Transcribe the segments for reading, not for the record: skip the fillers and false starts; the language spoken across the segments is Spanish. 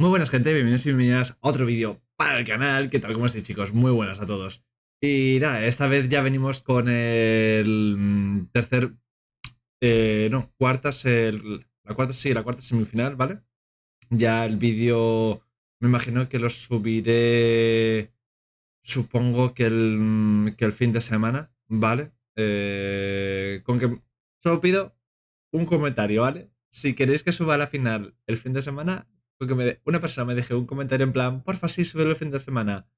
Muy buenas, gente, bienvenidos y bienvenidas a otro vídeo para el canal. ¿Qué tal? ¿Cómo estáis, chicos? Muy buenas a todos. Y nada, esta vez ya venimos con el tercer... no, cuartas... la cuarta semifinal, ¿vale? Ya el vídeo me imagino que lo subiré, supongo que el fin de semana, ¿vale? Con que solo pido un comentario, ¿vale? Si queréis que suba a la final el fin de semana, porque una persona me deje un comentario en plan, porfa, sí, súbelo el fin de semana.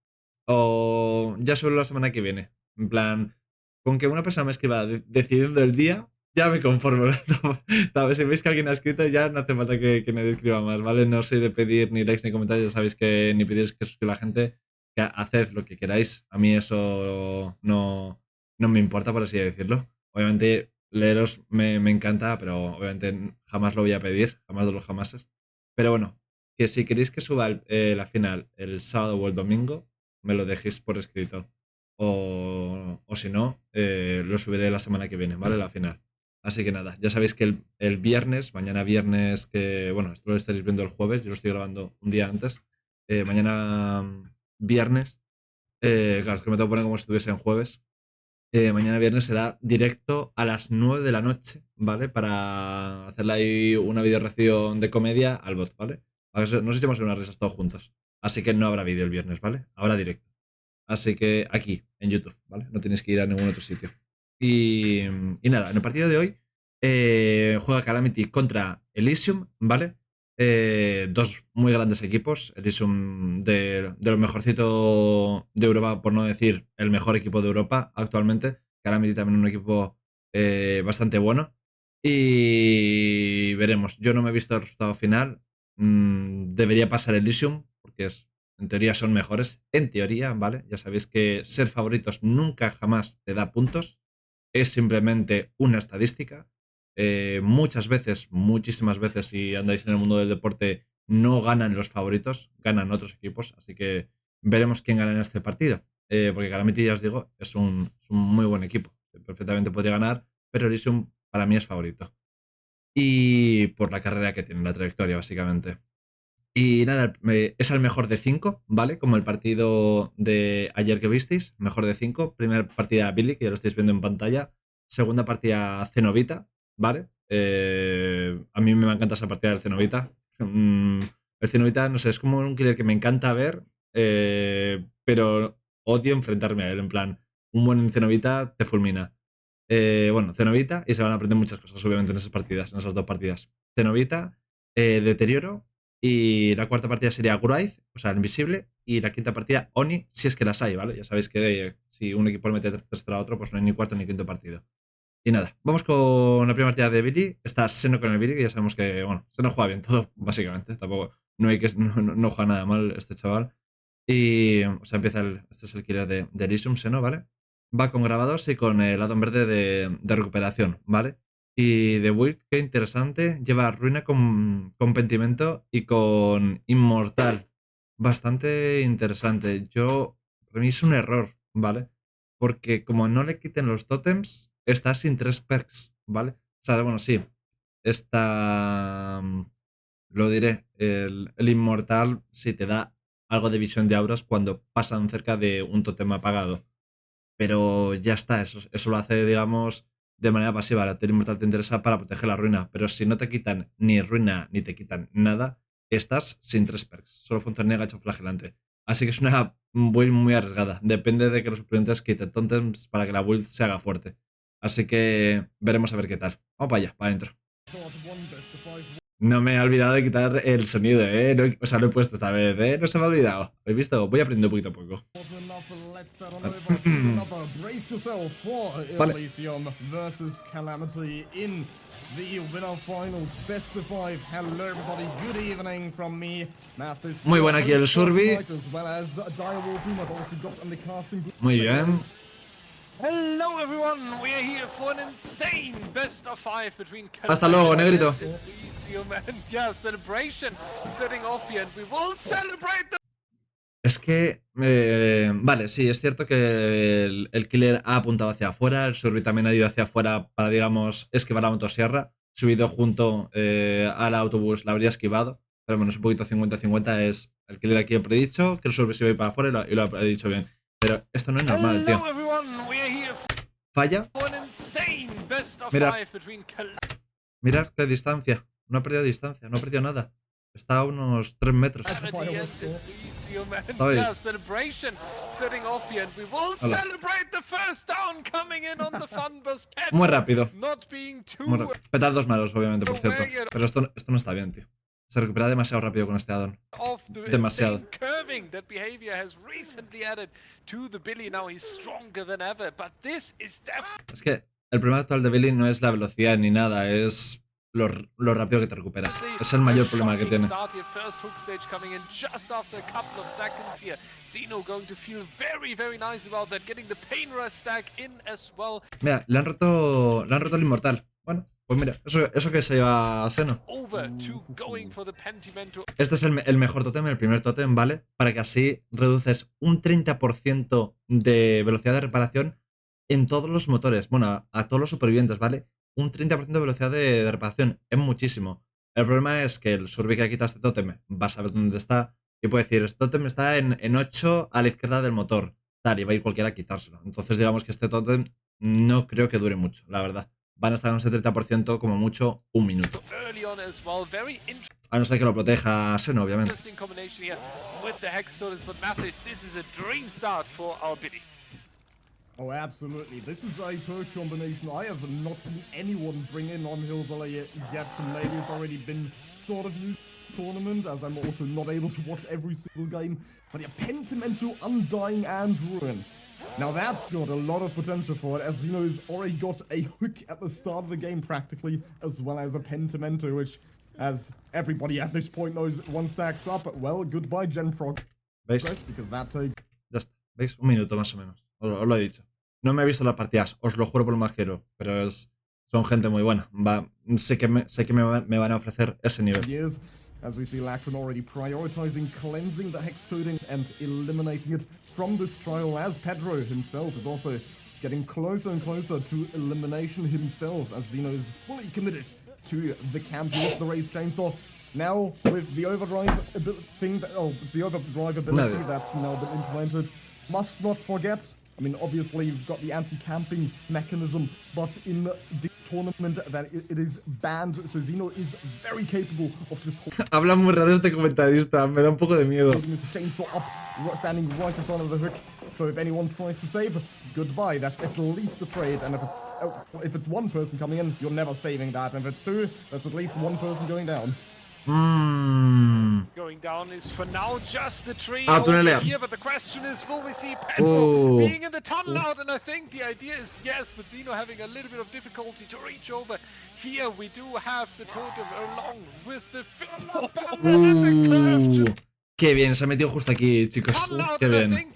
O ya súbelo la semana que viene. En plan, con que una persona me escriba decidiendo el día, ya me conformo. ¿Sabes? Si veis que alguien ha escrito, ya no hace falta que nadie escriba más, ¿vale? No soy de pedir ni likes ni comentarios, ya sabéis que ni pedir que suscriba a la gente, que haced lo que queráis. A mí eso no me importa, por así decirlo. Obviamente, leeros me encanta, pero obviamente jamás lo voy a pedir, jamás de los jamases. Pero bueno, que si queréis que suba la final el sábado o el domingo, me lo dejéis por escrito. O si no, lo subiré la semana que viene, ¿vale? La final. Así que nada, ya sabéis que el viernes, mañana viernes, que bueno, esto lo estaréis viendo el jueves, yo lo estoy grabando un día antes. Mañana viernes, claro, es que me tengo que poner como si estuviese en jueves. Mañana viernes será directo a las 9 de la noche, ¿vale? Para hacerle ahí una video reacción de comedia al bot, ¿vale? Nos echamos unas risas todos juntos. Así que no habrá vídeo el viernes, ¿vale? Habrá directo. Así que aquí, en YouTube, ¿vale? No tenéis que ir a ningún otro sitio. Y, y nada, en el partido de hoy juega Calamity contra Elysium, ¿vale? Dos muy grandes equipos. Elysium de lo mejorcito de Europa, por no decir el mejor equipo de Europa actualmente. Calamity también un equipo bastante bueno. Y veremos. Yo no me he visto el resultado final. Debería pasar Elysium, porque en teoría son mejores. En teoría, ¿vale? Ya sabéis que ser favoritos nunca jamás te da puntos. Es simplemente una estadística. Muchas veces, muchísimas veces, si andáis en el mundo del deporte, no ganan los favoritos, ganan otros equipos. Así que veremos quién gana en este partido. Porque Calamity, ya os digo, es un muy buen equipo. Perfectamente podría ganar, pero Elysium para mí es favorito. Y por la carrera que tiene, la trayectoria, básicamente. Y nada, es el mejor de 5, ¿vale? Como el partido de ayer que visteis, mejor de 5. Primera partida Billy, que ya lo estáis viendo en pantalla. Segunda partida Cenovita, ¿vale? A mí me encanta esa partida del Cenovita. El Cenovita, no sé, es como un killer que me encanta ver, pero odio enfrentarme a él. En plan, un buen Cenovita te fulmina. Bueno, Cenovita, y se van a aprender muchas cosas, obviamente, en esas partidas, en esas dos partidas. Cenovita, Deterioro, y la cuarta partida sería Growth, o sea, Invisible. Y la quinta partida, Oni, si es que las hay, ¿vale? Ya sabéis que si un equipo le mete tercero a otro, pues no hay ni cuarto ni quinto partido. Y nada, vamos con la primera partida de Billy. Está Seno con el Billy, que ya sabemos que, bueno, Seno juega bien todo, básicamente. Tampoco, no hay que, no juega nada mal este chaval. Y, o sea, este es el killer de Elysium, Seno, ¿vale? Va con grabados y con el addon verde de recuperación, ¿vale? Y de build, qué interesante. Lleva ruina con pentimento y con inmortal. Bastante interesante. Para mí es un error, ¿vale? Porque como no le quiten los tótems, está sin 3 perks, ¿vale? O sea, bueno, sí. Está... Lo diré. El inmortal sí te da algo de visión de auras cuando pasan cerca de un tótem apagado. Pero ya está, eso lo hace, digamos, de manera pasiva. La teoría inmortal te interesa para proteger la ruina, pero si no te quitan ni ruina ni te quitan nada, estás sin 3 perks. Solo funciona gacho flagelante. Así que es una build muy arriesgada. Depende de que los oponentes quiten tontems para que la build se haga fuerte. Así que veremos a ver qué tal. Vamos para allá, para adentro. No me he olvidado de quitar el sonido, ¿eh? No, o sea, lo he puesto esta vez, ¿eh? No se me ha olvidado. ¿Habéis visto? Voy aprendiendo poquito a poco. Brace yourself for Vale. ELYSIUM versus CALAMITY in the winner finals. Best of 5. Hello, everybody. Good evening from me. Matt is Muy your buena aquí el host for Surby. tonight, as well as Direwolf, whom I've also got on the casting booth. Muy Say hello. bien. Hello everyone, we are here for an insane best of 5 between Hasta luego, Calamity negrito. and Elysium, and yeah, celebration setting off here, and we will celebrate the... Es que, vale, sí, es cierto que el killer ha apuntado hacia afuera, el Surby también ha ido hacia afuera para, digamos, esquivar la motosierra. Subido junto al autobús, la habría esquivado, pero menos un poquito 50-50 es el killer aquí he predicho, que el surbe se va a ir para afuera y lo he dicho bien. Pero esto no es normal, tío. Falla. Mirad. Mirad qué distancia. No ha perdido distancia, no ha perdido nada. Está a unos 3 metros. ¿Sabéis? Muy rápido. Muy rápido. Petardos malos, obviamente, por cierto. Pero esto no está bien, tío. Se recupera demasiado rápido con este addon. Demasiado. Es que el problema actual de Billy no es la velocidad ni nada, es lo rápido que te recuperas. Es el mayor problema que tiene. Mira, le han roto el inmortal. Bueno, pues mira, eso que se lleva a Seno. Este es el mejor tótem, el primer tótem, ¿vale? Para que así reduces un 30% de velocidad de reparación en todos los motores. Bueno, a todos los supervivientes, ¿vale? Un 30% de velocidad de reparación. Es muchísimo. El problema es que el survi que ha quitado este tótem va a saber dónde está. Y puede decir, este tótem está en 8 a la izquierda del motor. Tal, y va a ir cualquiera a quitárselo. Entonces digamos que este tótem no creo que dure mucho, la verdad. Van a estar en un 70% como mucho un minuto. A no ser que lo proteja Seno, obviamente. Oh, absolutely. This is a perk combination I have not seen anyone bring in on Hillbilly yet, so maybe it's already been sort of used in the tournament, as I'm also not able to watch every single game. But yeah, Pentimento, Undying, and Ruin. Now that's got a lot of potential for it, as Xeno's already got a hook at the start of the game practically, as well as a Pentimento, which, as everybody at this point knows, one stacks up. Well, goodbye Gen Progress, because that takes... Ya está, ¿veis? Un minuto más o menos, os lo he dicho. No me he visto las partidas, os lo juro por lo más que quiero, pero son gente muy buena. Sé que me van a ofrecer ese nivel. Years, as we see Lacron already prioritizing cleansing the Hex Totem and eliminating it from this trial, as Pedro himself is also getting closer and closer to elimination himself, as Xeno is fully committed to the camp with the raised chainsaw. Now with the overdrive the overdrive ability that's now been implemented, must not forget. I mean, obviously you've got the anti-camping mechanism, but in the tournament that it is banned, so Xeno is very capable of just Habla muy raro este comentarista, me da un poco de miedo. holding his chainsaw up, standing right in front of the hook. So if anyone tries to save, goodbye. That's at least a trade. And if it's one person coming in, you're never saving that. And if it's two, that's at least one person going down. Going down is for now just the tree tunelea. over here, but the question is, will we see Pedro being in the tunnel out? And I think the idea is yes, but Xeno having a little bit of difficulty to reach over. Here we do have the totem along with the and the curve. Qué bien, se ha metido justo aquí, chicos. Qué bien.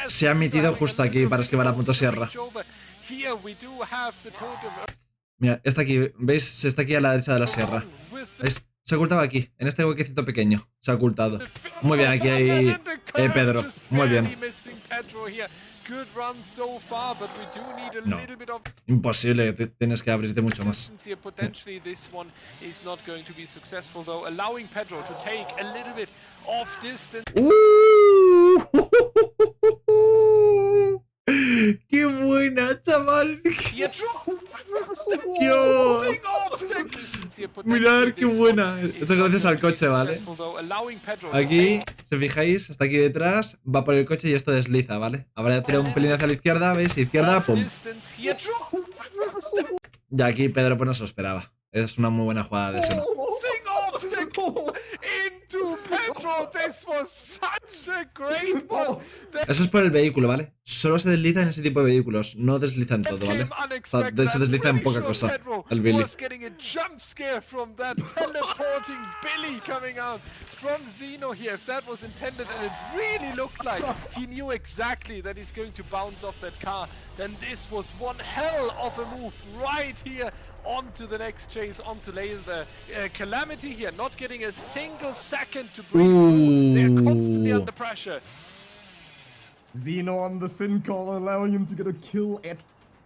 Se ha metido justo aquí para esquivar la motosierra. Mira, está aquí, ¿veis? Se está aquí a la derecha de la sierra. ¿Veis? Se ha ocultado aquí, en este huequecito pequeño. Se ha ocultado. Muy bien, aquí hay Pedro. Muy bien. No, imposible, tienes que abrirte mucho más. ¡Qué buena, chaval! ¡Dios! Mirad qué buena. Esto es gracias al coche, ¿vale? Aquí, si fijáis, hasta aquí detrás, va por el coche y esto desliza, ¿vale? Habrá tirado un pelín hacia la izquierda, ¿veis? Izquierda, ¡pum! Y aquí Pedro pues no se lo esperaba. Es una muy buena jugada de eso. Eso es por el vehículo, ¿vale? Solo se desliza en ese tipo de vehículos, no desliza en todo, ¿vale? O sea, de hecho desliza en poca cosa, el Billy. Then this was one hell of a move right here onto the next chase, onto the Calamity here, not getting a single second to breathe. They're constantly under pressure. Xeno on the Sin Call, allowing him to get a kill at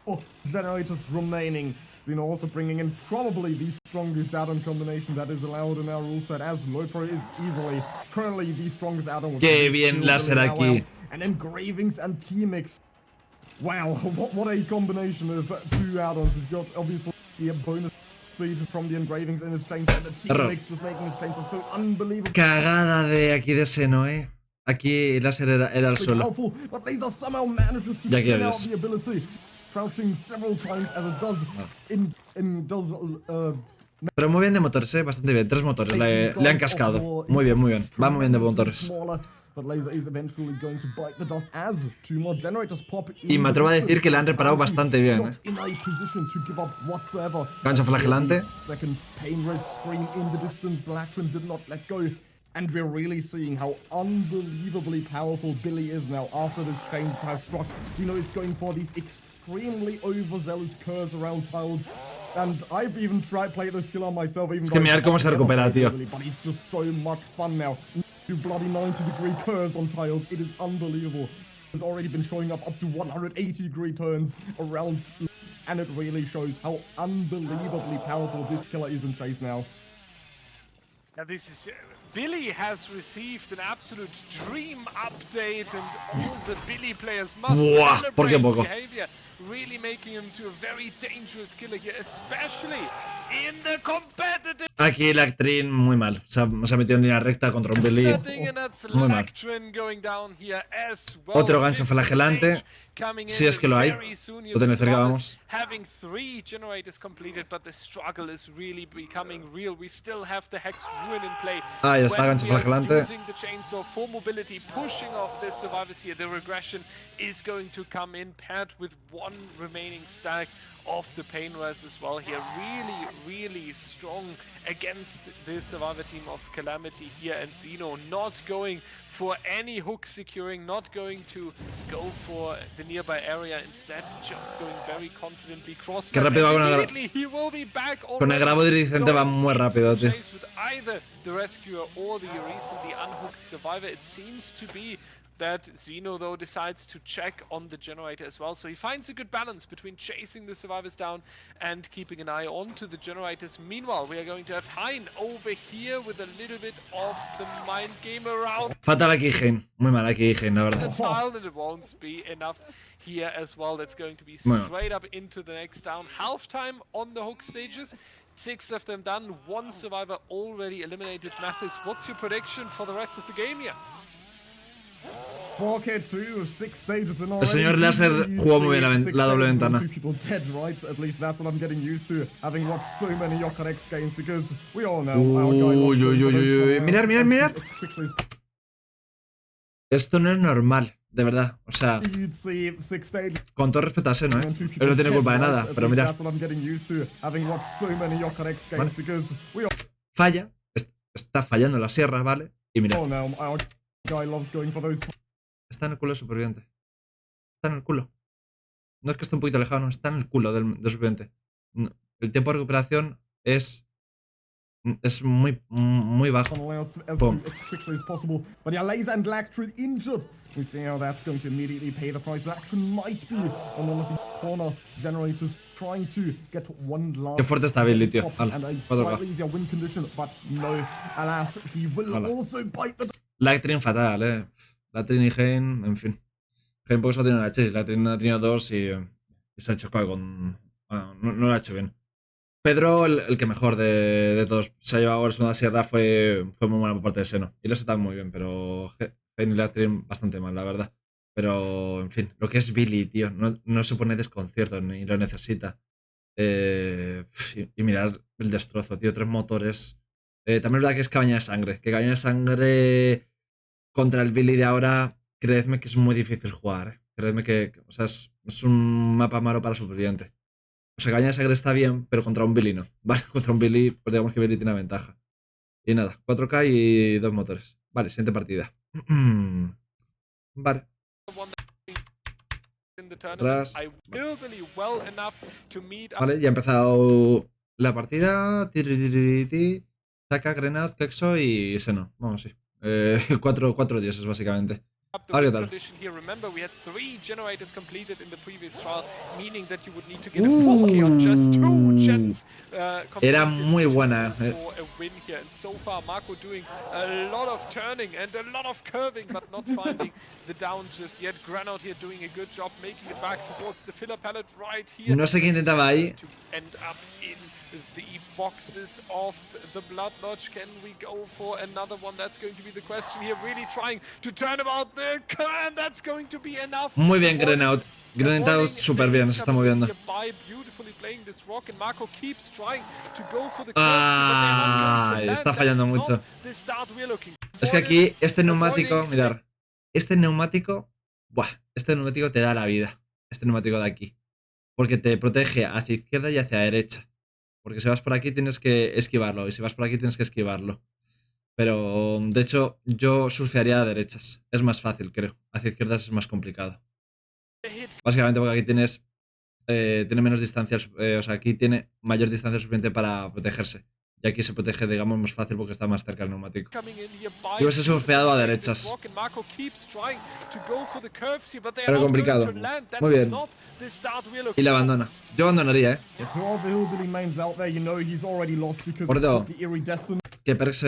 4 generators remaining. Xeno also bringing in probably the strongest add-on combination that is allowed in our rule set, as Lopro is easily currently the strongest add-on. With Qué bien láser aquí. And engravings and T-Mix. Wow, what a combination of two add-ons. You've got obviously the bonus speed from the engravings in his chains, and the T-Mix just making his chains so unbelievable. Cagada de aquí de Seno, Aquí el láser era el suelo. But Laser somehow manages to spin out the ability, crouching several times as it does Pero muy bien de motores, bastante bien. 3 motores le han cascado. Muy bien, muy bien. Va muy bien de motores. Y me atrevo a decir que le han reparado bastante bien. Gancho flagelante. And we're really seeing how unbelievably powerful Billy is now after this change has struck. Xeno is going for these extremely overzealous curves around tiles. And I've even tried playing this skill on myself, even though mirar cómo se recupera, tío. But he's just so much fun now. Do bloody 90-degree curves on tiles. It is unbelievable. Has already been showing up to 180-degree turns around, and it really shows how unbelievably powerful this killer is in Chase now. Now this is Billy has received an absolute dream update, and all the Billy players must celebrate behavior, really making him to a very dangerous killer here, especially in the competitive. Aquí la Actrin muy mal. Se ha metido en línea recta contra un Billy. Muy mal. Otro gancho flagelante. Si es que lo hay. Lo tengo cerca, vamos. Having 3 generators completed, but the struggle is really becoming real. We still have the Hex Ruin in play. Ah, ya está, gancho flagelante. Using the chainsaw for mobility, pushing off the survivors here. The regression is going to come in paired with 1 remaining stack of the pain res as well here. Really strong against the survivor team of Calamity here, and Xeno not going for any hook securing, not going to go for the nearby area, instead just going very confidently cross. Qué rápido va con el grabo dirigente, va muy rápido, tío. With either the rescuer or the recently unhooked survivor. It seems to be that Xeno, though, decides to check on the generator as well. So he finds a good balance between chasing the survivors down and keeping an eye onto the generators. Meanwhile, we are going to have Hein over here with a little bit of the mind game around. Fatal aquí, Hein. Muy mal aquí, Hein, la verdad. The tile, and it won't be enough here as well. That's going to be straight up into the next down. Half time on the hook stages. 6 of them done. 1 survivor already eliminated. Mathis, what's your prediction for the rest of the game here? 4K2, 6 stages in El señor Láser jugó muy bien la doble ventana. Dead, right? At least that's what I'm getting used to, having watched so many Yokar X games, because we all know our guy mirar. Esto no es normal, de verdad. O sea, con todo respeto a Seno, él no tiene culpa de nada, pero mira. Falla, está fallando la sierra, ¿vale? Y mira. Está en el culo del superviviente. Está en el culo. No es que esté un poquito lejano, está en el culo del superviviente. El tiempo de recuperación es muy bajo. Boom. But yeah, Laser and Lactrin injured. We see how that's going to immediately pay the price. Lactrin might be on one of the corner generators trying to get one last. Qué fuerte está Billy, tío. And a slightly easier win condition, but no, alas, he will also bite the. Lactrin fatal, Lactrin y Hein, en fin. Hein porque solo tiene una chase. Lactrin ha tenido 2 y se ha chocado con. Bueno, no lo ha hecho bien. Pedro, el que mejor de todos se ha llevado el segunda sierra, fue muy buena por parte de Seno. Y lo está muy bien, pero Hein y Lactrin bastante mal, la verdad. Pero, en fin, lo que es Billy, tío, no se pone desconcierto ni lo necesita. Y mirar el destrozo, tío, 3 motores. También es verdad que es cabaña de sangre. Que cabaña de sangre contra el Billy de ahora, creedme que es muy difícil jugar. Creedme que o sea, es un mapa malo para superviviente. O sea, cabaña de sangre está bien, pero contra un Billy no. Vale, contra un Billy, pues digamos que Billy tiene ventaja. Y nada, 4K y 2 motores. Vale, siguiente partida. Vale. Atrás. Vale, ya ha empezado la partida. Saca, Grenade, Kexo y Seno. Vamos, sí. 4 dioses, básicamente. the A ver qué win tal. condition here. Remember, we had 3 generators completed in the previous trial, meaning that you would need to get a 4K on just 2 gens Era completed muy to buena. go for a win here. And so far, Marco doing a lot of turning and a lot of curving, but not finding the down just yet. Granout here doing a good job, making it back towards the filler pallet right here. No sé qué intentaba ahí. To end up in the boxes of the Blood Lodge. Can we go for another one? That's going to be the question here. Really trying to turn about the curve, and that's going to be enough. Muy bien, Granout. Granout súper bien, se está moviendo. Beautifully playing this rock, and Marco keeps trying to go for the Ah, está fallando mucho. Es que aquí este neumático, mirad, este neumático te da la vida. Este neumático de aquí. Porque te protege hacia izquierda y hacia derecha. Porque si vas por aquí tienes que esquivarlo. Y si vas por aquí tienes que esquivarlo. Pero, de hecho, yo surfearía a derechas. Es más fácil, creo. Hacia izquierdas es más complicado. Básicamente porque aquí tiene menos distancia. O sea, aquí tiene mayor distancia suficiente para protegerse. Y aquí se protege, digamos, más fácil porque está más cerca del neumático. Yo hubiese surfeado a derechas. Pero complicado. Muy bien. Y la abandona. Yo abandonaría, ¿eh? Por todo. Que Perks,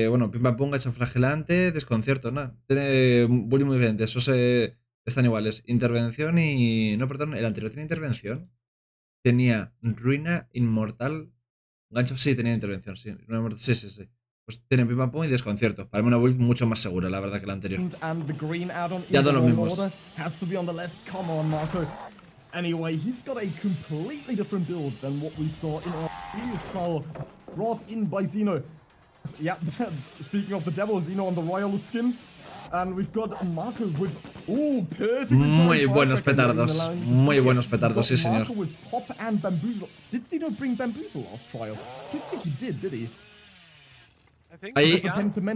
bueno, Pim Pam Pum, hecho flagelante, desconcierto, nada. Tiene bullying muy diferente. Esos están iguales. Intervención y. No, perdón, el anterior tiene intervención. Tenía ruina inmortal. Gancho, sí, tenía intervención, sí. Sí. Pues tiene Pim Pam Pum y desconcierto. Para mí una build mucho más segura, la verdad, que la anterior. Ya todos los mismos. Anyway, he's got a completely different build than what we saw in our previous trial. Brought in by Xeno. Yeah, speaking of the devil, Xeno on the royal skin. And we've got Marco with perfect. Muy buenos petardos. Muy buenos petardos, sí, señor. Marco with pop and bamboozle. Did Xeno bring bamboozle last trial? I don't think he did he?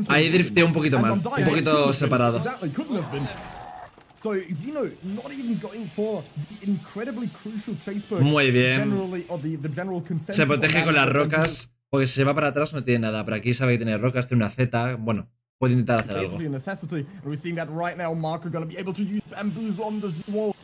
Ahí drifteó un poquito mal. Un poquito separado. Exactly, couldn't have been. So Xeno not even going for the incredibly crucial chase perk. Muy bien. Generally, or the general consensus. Se protege con las rocas. Porque si se va para atrás no tiene nada. Pero aquí sabe que tiene rocas, tiene una Z. Bueno, puede intentar hacer algo. Basically a necessity. And we're seeing that right now. Marco going to be able to use bamboozle on the wall.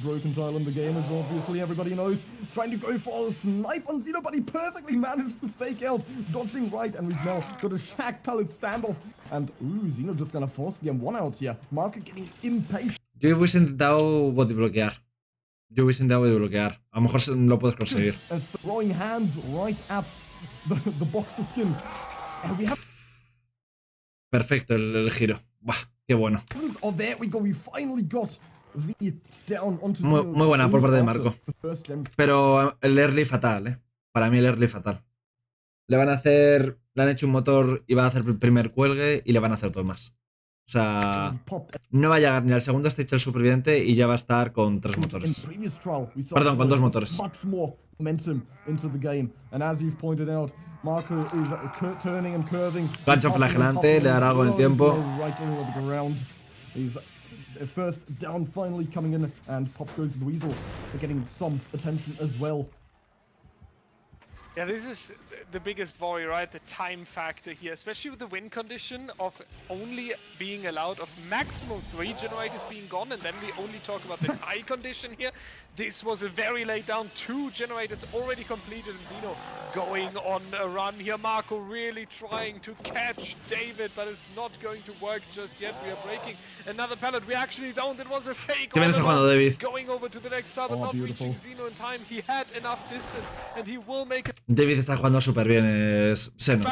Broken tile in the game, as obviously everybody knows. Trying to go for a snipe on Xeno, but he perfectly managed to fake out, dodging right, and we've now got a Shack Pallet standoff. And Xeno just gonna force the M1 out here. Marco getting impatient. Yo hubiese intentado bodybloquear. A lo mejor lo puedes conseguir. And throwing hands right at the boxer skin. And we have. Perfecto el giro. Buah, qué bueno. Oh, there we go. We finally got the down onto muy buena por parte de Marco. Pero el early fatal, ¿eh? Para mí el early fatal. Le han hecho un motor y va a hacer el primer cuelgue y le van a hacer todo más. O sea, no va a llegar ni al segundo stage el superviviente y ya va a estar con 3 motores. Perdón, con 2 motores. Gancho flagelante, le dará algo en tiempo. First down finally coming in, and Pop goes to the Weasel. They're getting some attention as well. Yeah, this is the biggest worry, right? The time factor here, especially with the win condition of only being allowed of maximum 3 generators being gone, and then we only talk about the tie condition here. This was a very late down, 2 generators already completed, and Xeno going on a run here. Marco really trying to catch David, but it's not going to work just yet. We are breaking another pallet. We actually don't. It was a fake. Going over to the next side, but not reaching Xeno in time. He had enough distance, and he will make it. David está jugando súper bien, es Seno.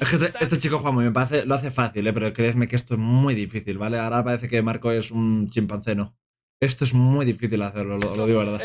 Es que este chico juega muy bien, lo hace fácil, pero creedme que esto es muy difícil, ¿vale? Ahora parece que Marco es un chimpanceno. Esto es muy difícil hacerlo, lo digo verdad.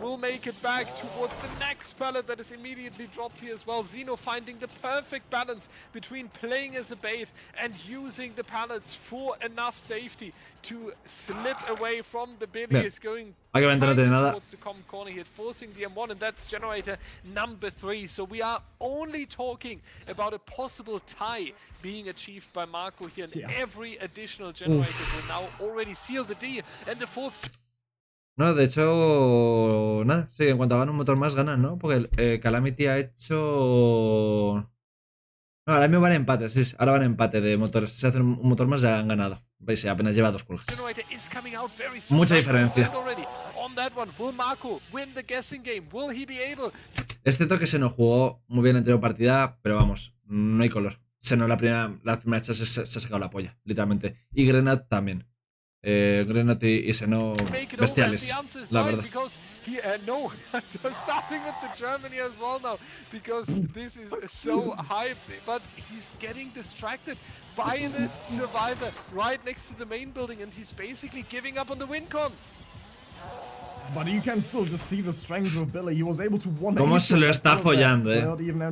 Will make it back towards the next pallet that is immediately dropped here as well. Xeno finding the perfect balance between playing as a bait and using the pallets for enough safety to slip away from the Billy. Is going towards the common corner here, forcing the M1, and that's generator number 3. So we are only talking about a possible tie being achieved by Marco here, and every additional generator will now already seal the D, and the 4th. No, de hecho, nada, sí, en cuanto gana un motor más ganan, ¿no? Porque Calamity ha hecho No, ahora mismo van a empate, sí, ahora van a empate de motores. Si se hacen un motor más ya han ganado. Veis, apenas lleva 2 cuelgas. Mucha diferencia. Es cierto que se nos jugó muy bien en la anterior partida, pero vamos, no hay color. Se nos la primera hecha se ha sacado la polla, literalmente. Y Grenat también. Grenat y Seno bestiales, la verdad. No, starting with the Germany as well now, because this is so hyped, but he's getting distracted by the survivor right next to the main building, and he's basically giving up on the win con. But you can still just see the strength of Billy. He was able to one. ¿Cómo se lo está follando,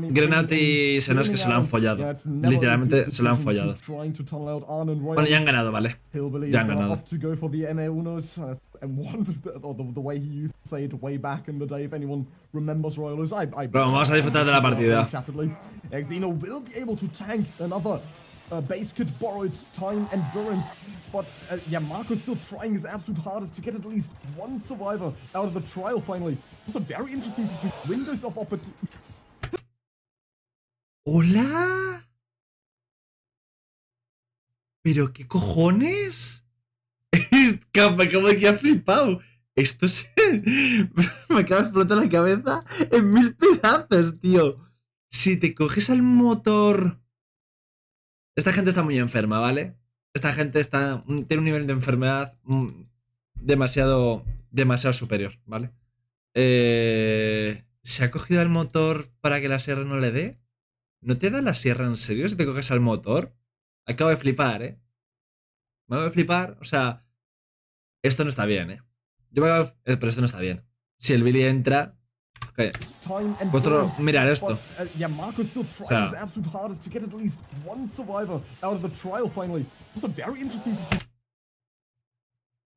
Grenat y Seno es que se lo han follado. Literalmente se lo han follado. Bueno, ya han ganado, vale. Ya han ganado. Pero vamos a disfrutar de la partida. Base kit borrowed time, endurance, but yeah, Marco's still trying his absolute hardest to get at least one survivor out of the trial finally. Also very interesting to see windows of opportunity. ¡Hola! ¿Pero qué cojones? Me acabo de quedar flipado. Esto se... me acaba de explotar la cabeza en 1000 pedazos, tío. Si te coges al motor... Esta gente está muy enferma, ¿vale? Esta gente tiene un nivel de enfermedad demasiado superior, ¿vale? ¿Se ha cogido el motor para que la sierra no le dé? ¿No te da la sierra en serio si te coges al motor? Acabo de flipar, ¿eh? Me acabo de flipar, o sea... Esto no está bien, ¿eh? Pero esto no está bien. Si el Billy entra... Okay. Vosotros mirad esto. O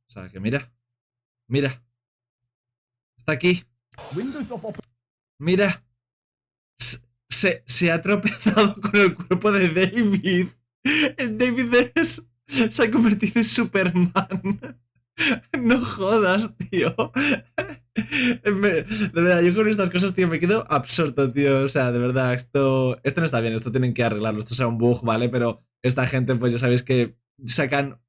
sea, que mira. Mira. Está aquí. Mira. Se ha tropezado con el cuerpo de David. El David se ha convertido en Superman. No jodas, tío. De verdad, yo con estas cosas, tío, me quedo absorto, tío. O sea, de verdad, esto no está bien. Esto tienen que arreglarlo. Esto será un bug, ¿vale? Pero esta gente, pues ya sabéis que sacan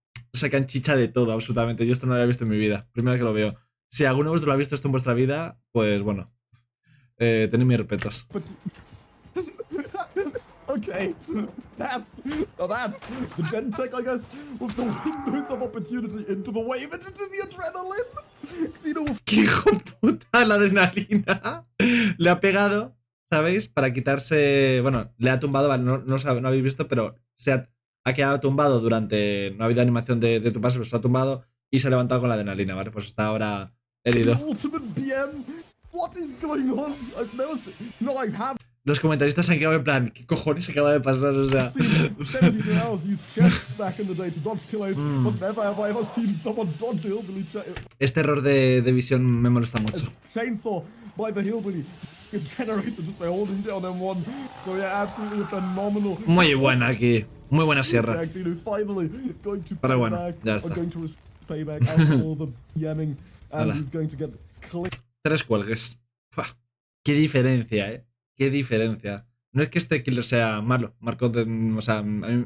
chicha de todo, absolutamente. Yo esto no lo había visto en mi vida. Primera vez que lo veo. Si alguno de vosotros lo ha visto esto en vuestra vida, pues bueno. Tenéis mis respetos. Okay, that's the Gen Tech, I guess, with the windows of opportunity into the wave and into the adrenaline. ¡Qué hijo puta! La adrenalina le ha pegado, ¿sabéis? Para quitarse... Bueno, le ha tumbado, vale, no habéis visto, pero ha quedado tumbado durante... No ha habido animación de tu paso, pero se ha tumbado y se ha levantado con la adrenalina, ¿vale? Pues está ahora herido. Los comentaristas han quedado en plan, ¿qué cojones acaba de pasar? O sea... Este error de visión me molesta mucho. Muy buena aquí. Muy buena sierra. Pero bueno, ya está. 3 cuelgues. Uf, qué diferencia, Qué diferencia. No es que este killer sea malo. O sea,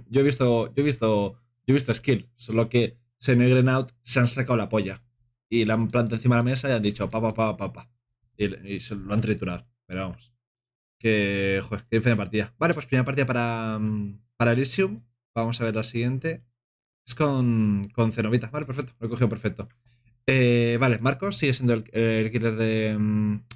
yo he visto skill. Solo que Seno y Grenaut se han sacado la polla. Y la han plantado encima de la mesa y han dicho pa. Y se lo han triturado. Pero vamos. Que, joder, qué diferente partida. Vale, pues primera partida para Elysium. Vamos a ver la siguiente. Es con Cenobita. Vale, perfecto. Lo he cogido perfecto. Vale, Marcos sigue siendo el killer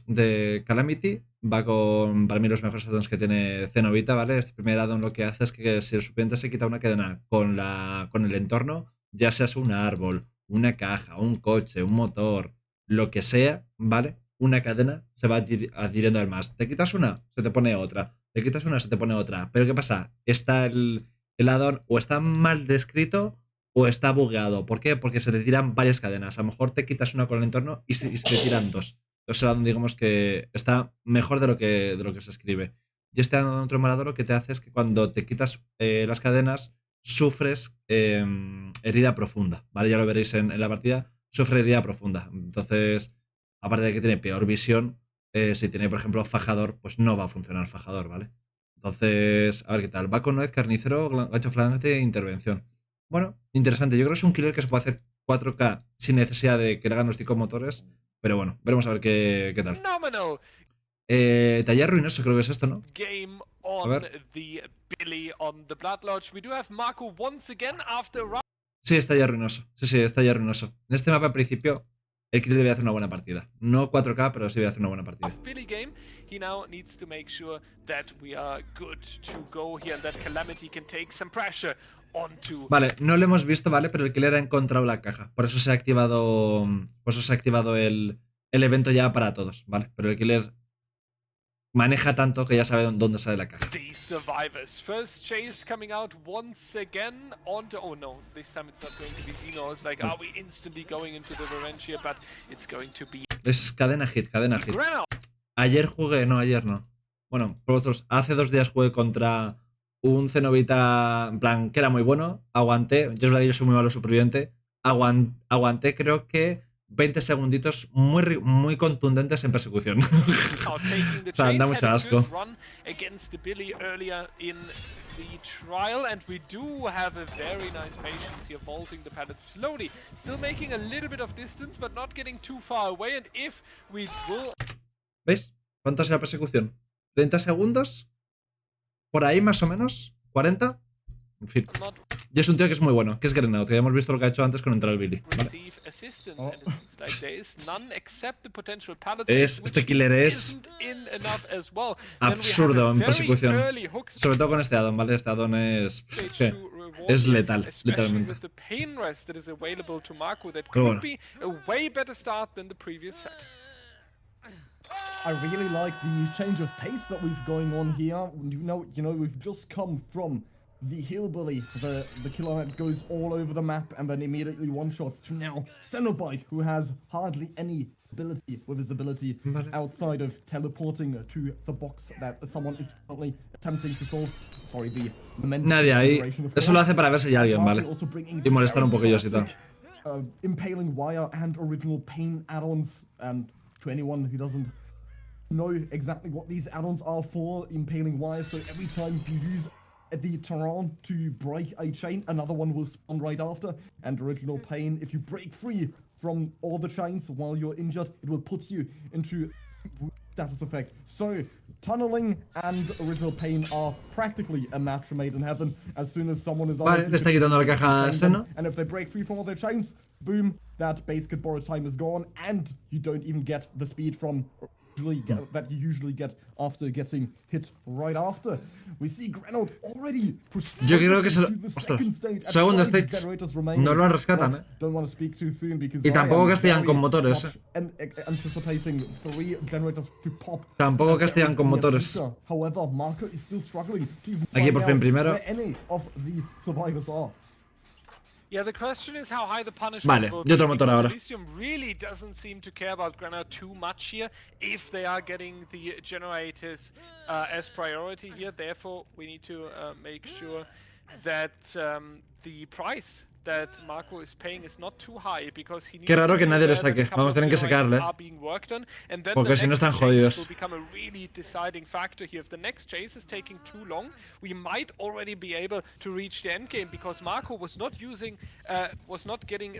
de Calamity. Va con, para mí, los mejores addons que tiene Cenobita, ¿vale? Este primer addon lo que hace es que si el suplente se quita una cadena con el entorno, ya sea un árbol, una caja, un coche, un motor, lo que sea, ¿vale? Una cadena se va adhiriendo al más. Te quitas una, se te pone otra. Te quitas una, se te pone otra. Pero ¿qué pasa? Está el addon o está mal descrito o está bugueado. ¿Por qué? Porque se te tiran varias cadenas. A lo mejor te quitas una con el entorno y se te tiran 2. Entonces, digamos que está mejor de lo que se escribe. Y este otro emulador lo que te hace es que cuando te quitas las cadenas, sufres herida profunda, ¿vale? Ya lo veréis en la partida, sufre herida profunda. Entonces, aparte de que tiene peor visión, si tiene, por ejemplo, fajador, pues no va a funcionar fajador, ¿vale? Entonces, a ver qué tal. Va con nuez, carnicero, gancho flanante e intervención. Bueno, interesante. Yo creo que es un killer que se puede hacer 4K sin necesidad de que le hagan los motores. Pero bueno, veremos a ver qué tal. Taller ruinoso, creo que es esto, ¿no? Game A on ver. the Billy on the Blood Lodge. We do have Marco once again after round. Sí, está ya ruinoso. Sí, está ya ruinoso. En este mapa, al principio, el killer debe hacer una buena partida. No 4K, pero sí debe hacer una buena partida. Billy game, he now needs to make sure that we are good to go here and that Calamity can take some pressure onto. Vale, no lo hemos visto, ¿vale? Pero el killer ha encontrado la caja. Por eso se ha activado. Por eso se ha activado el evento ya para todos, ¿vale? Pero el killer maneja tanto que ya sabe dónde sale la caja. The survivors. First chase coming out once again onto. Oh no, this time it's not going to be Xeno. It's like, are we instantly going into the revenge here? But it's going to be. Es cadena hit, cadena hit. Grano. Ayer jugué, no, ayer no. Bueno, por otros, hace 2 días jugué contra un Cenobita, en plan, que era muy bueno. Aguanté, yo es verdad que yo soy muy malo superviviente. Aguanté, creo que 20 segunditos muy contundentes en persecución. O sea, da mucho asco. The trial, and we do have a very nice patience here, vaulting the pallet slowly, still making a little bit of distance, but not getting too far away. And if we will, ¿veis? ¿Cuánto es la persecución? ¿30 segundos? Por ahí más o menos. ¿40? En fin. Y es un tío que es muy bueno, que es Grenade, que ya hemos visto lo que ha hecho antes con entrar el Billy. ¿Vale? Este killer es absurdo en persecución. Sobre todo con este addon, ¿vale? Este addon es letal, literalmente. Pero bueno. I really like the change of pace that we've going on here. You know, we've just come from the hillbilly, the killer that goes all over the map and then immediately one-shots, to now Cenobite, who has hardly any ability with his ability outside of teleporting to the box that someone is currently attempting to solve. Sorry, the nadie ahí. Eso lo hace para ver si hay alguien, ¿vale? Y molestar un poquillo si tal. Impaling wire and original pain add-ons, and to anyone who doesn't know exactly what these add-ons are for, impaling wire, so every time you use the Terran to break a chain, another one will spawn right after. And original pain, if you break free from all the chains while you're injured, it will put you into status effect. So tunneling and original pain are practically a match made in heaven. As soon as someone is vale, le está quitando la caja a Seno. And if they break free from all their chains, boom, that base could borrow time is gone, and you don't even get the speed from that you usually get after getting hit right after. We see Grenade already. Yo creo que es el segundo stage. No lo rescatan, Don't want to speak too soon because y tampoco castigan con motores. Anticipating 3 generators to pop. Tampoco castigan con motores. However, Marco is still struggling to even aquí por fin primero. Any of the survivors are. Yeah, the question is how high the punishment will be. Vale, yo otro motor ahora. ELYSIUM really doesn't seem to care about Grenade too much here if they are getting the generators as priority here. Therefore, we need to make sure that the price that Marco is paying is not too high, because he needs. Qué raro que nadie le saque. Vamos a tener que sacarle. Porque si no están jodidos. Will become a really deciding factor here. If the next chase is taking too long, we might already be able to reach the end game, because Marco was not getting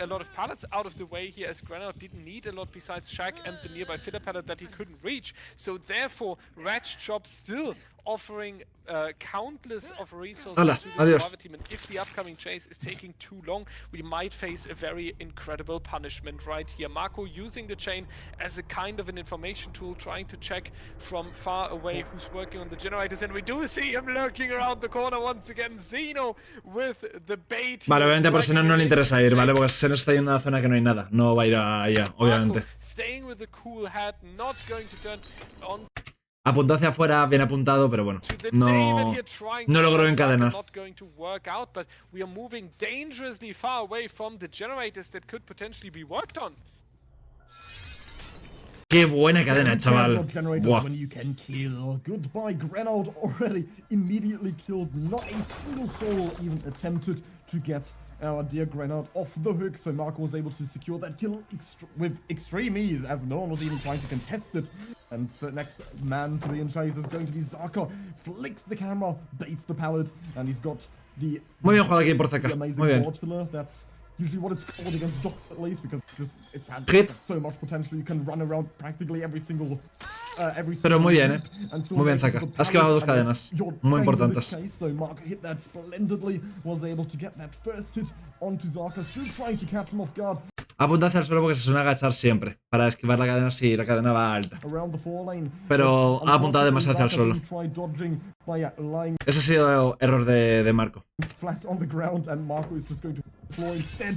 a lot of pallets out of the way here, as Grenade didn't need a lot besides Shack and the nearby filler pallet that he couldn't reach. So therefore, Ratchet Shop still offering countless of resources to the survivor team, and if the upcoming chase is taking too long, we might face a very incredible punishment right here. Marco using the chain as a kind of an information tool, trying to check from far away who's working on the generators, and we do see him lurking around the corner once again. Xeno with the bait. Vale, obviamente por Seno no le interesa ir, ¿vale? Porque Seno está yendo a una zona que no hay nada. No va a ir allá, obviamente. Staying with the cool hat, not going to turn on. Apuntó hacia afuera, bien apuntado, pero bueno, no logró encadenar. Qué buena cadena, chaval. Buah. When you can kill. Goodbye, Grenade already immediately killed. Not a single soul even attempted to get our dear Grenade off the hook. So Marco was able to secure that kill with extreme ease, as no one was even trying to contest it. And the next man to be in chase is going to be Zaka. Flicks the camera, baits the pallet, and he's got the Muy bien jugado aquí por Zaka. amazing Muy bien. board filler. That's usually what it's called against Doc, at least, because it's has Hit. so much potential. You can run around practically every single Pero muy bien, loop and still Muy bien, make it Zaka. to the Has clavado dos pallet, and that's cadenas. your Muy trade in importantes. this case. So Marco hit that splendidly, was able to get that first hit onto Zaka, still trying to catch him off guard. Apunta hacia el suelo porque se suele agachar siempre para esquivar la cadena si la cadena va alta. Around the 4 lane. Pero But ha apuntado demasiado hacia el Zaka suelo. didn't try dodging by lying Ese ha sido error de Marco. flat on the ground, and Marco is just going to floor instead.